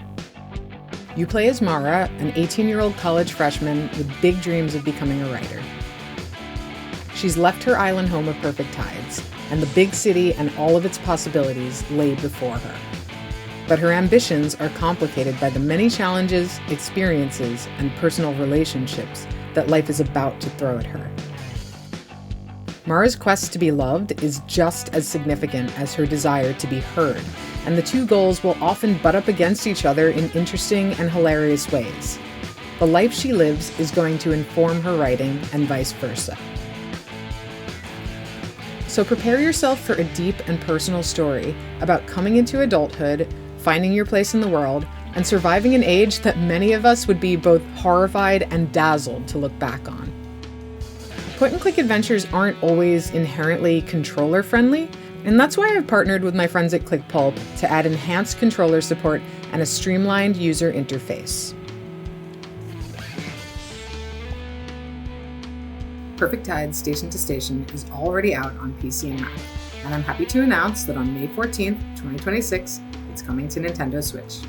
You play as Mara, an 18-year-old college freshman with big dreams of becoming a writer. She's left her island home of Perfect Tides, and the big city and all of its possibilities lay before her. But her ambitions are complicated by the many challenges, experiences, and personal relationships that life is about to throw at her. Mara's quest to be loved is just as significant as her desire to be heard, and the two goals will often butt up against each other in interesting and hilarious ways. The life she lives is going to inform her writing, and vice versa. So prepare yourself for a deep and personal story about coming into adulthood, finding your place in the world, and surviving an age that many of us would be both horrified and dazzled to look back on. Point-and-click adventures aren't always inherently controller-friendly, and that's why I've partnered with my friends at ClickPulp to add enhanced controller support and a streamlined user interface. Perfect Tide Station to Station is already out on PC and Mac. and I'm happy to announce that on May 14th, 2026, it's coming to Nintendo Switch.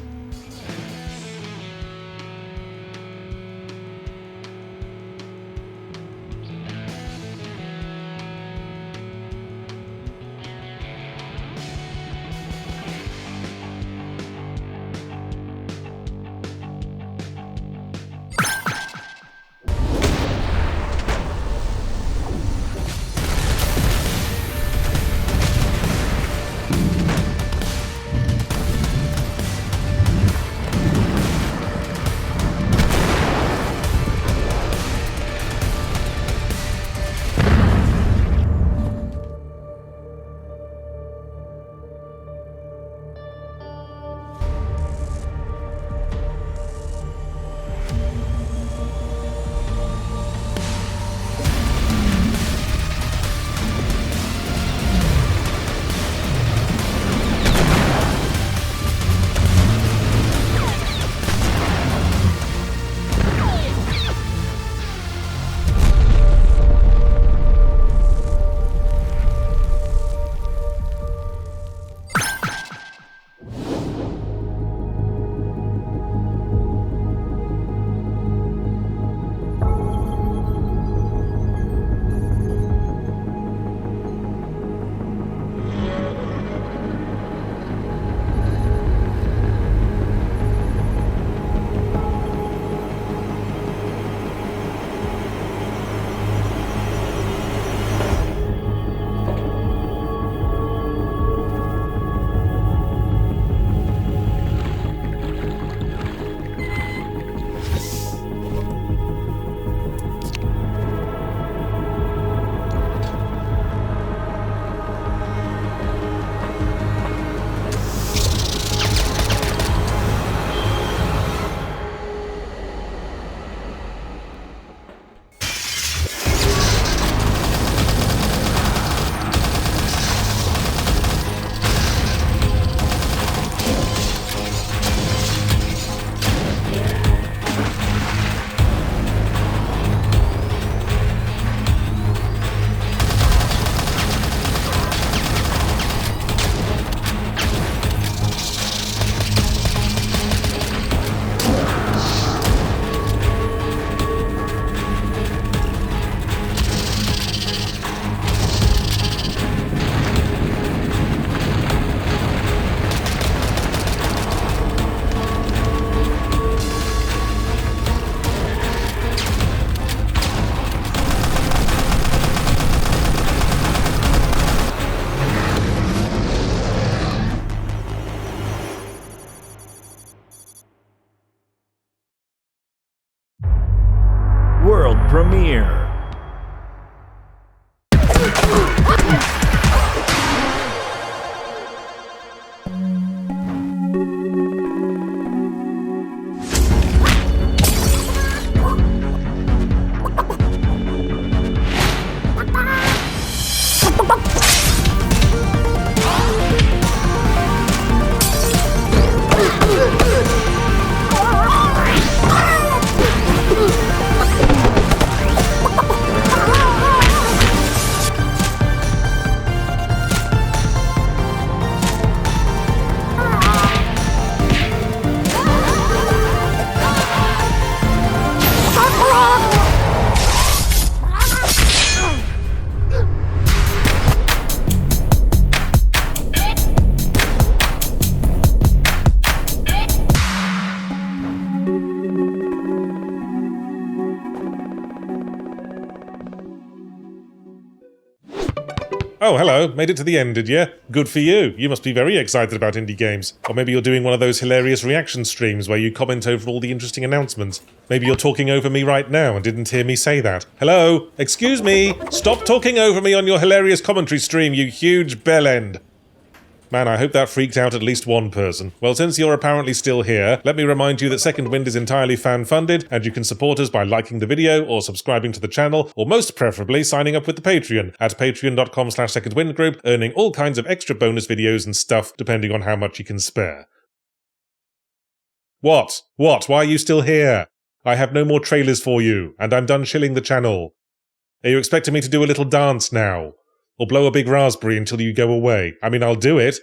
World premiere. Oh, hello. Made it to the end, did you? Good for you. You must be very excited about indie games. Or maybe you're doing one of those hilarious reaction streams where you comment over all the interesting announcements. Maybe you're talking over me right now and didn't hear me say that. Hello? Excuse me? Stop talking over me on your hilarious commentary stream, you huge bellend. Man, I hope that freaked out at least one person. Well, since you're apparently still here, let me remind you that Second Wind is entirely fan-funded, and you can support us by liking the video, or subscribing to the channel, or most preferably signing up with the Patreon at patreon.com/secondwindgroup, earning all kinds of extra bonus videos and stuff, depending on how much you can spare. What? What? Why are you still here? I have no more trailers for you, and I'm done shilling the channel. Are you expecting me to do a little dance now? Or blow a big raspberry until you go away? I mean, I'll do it.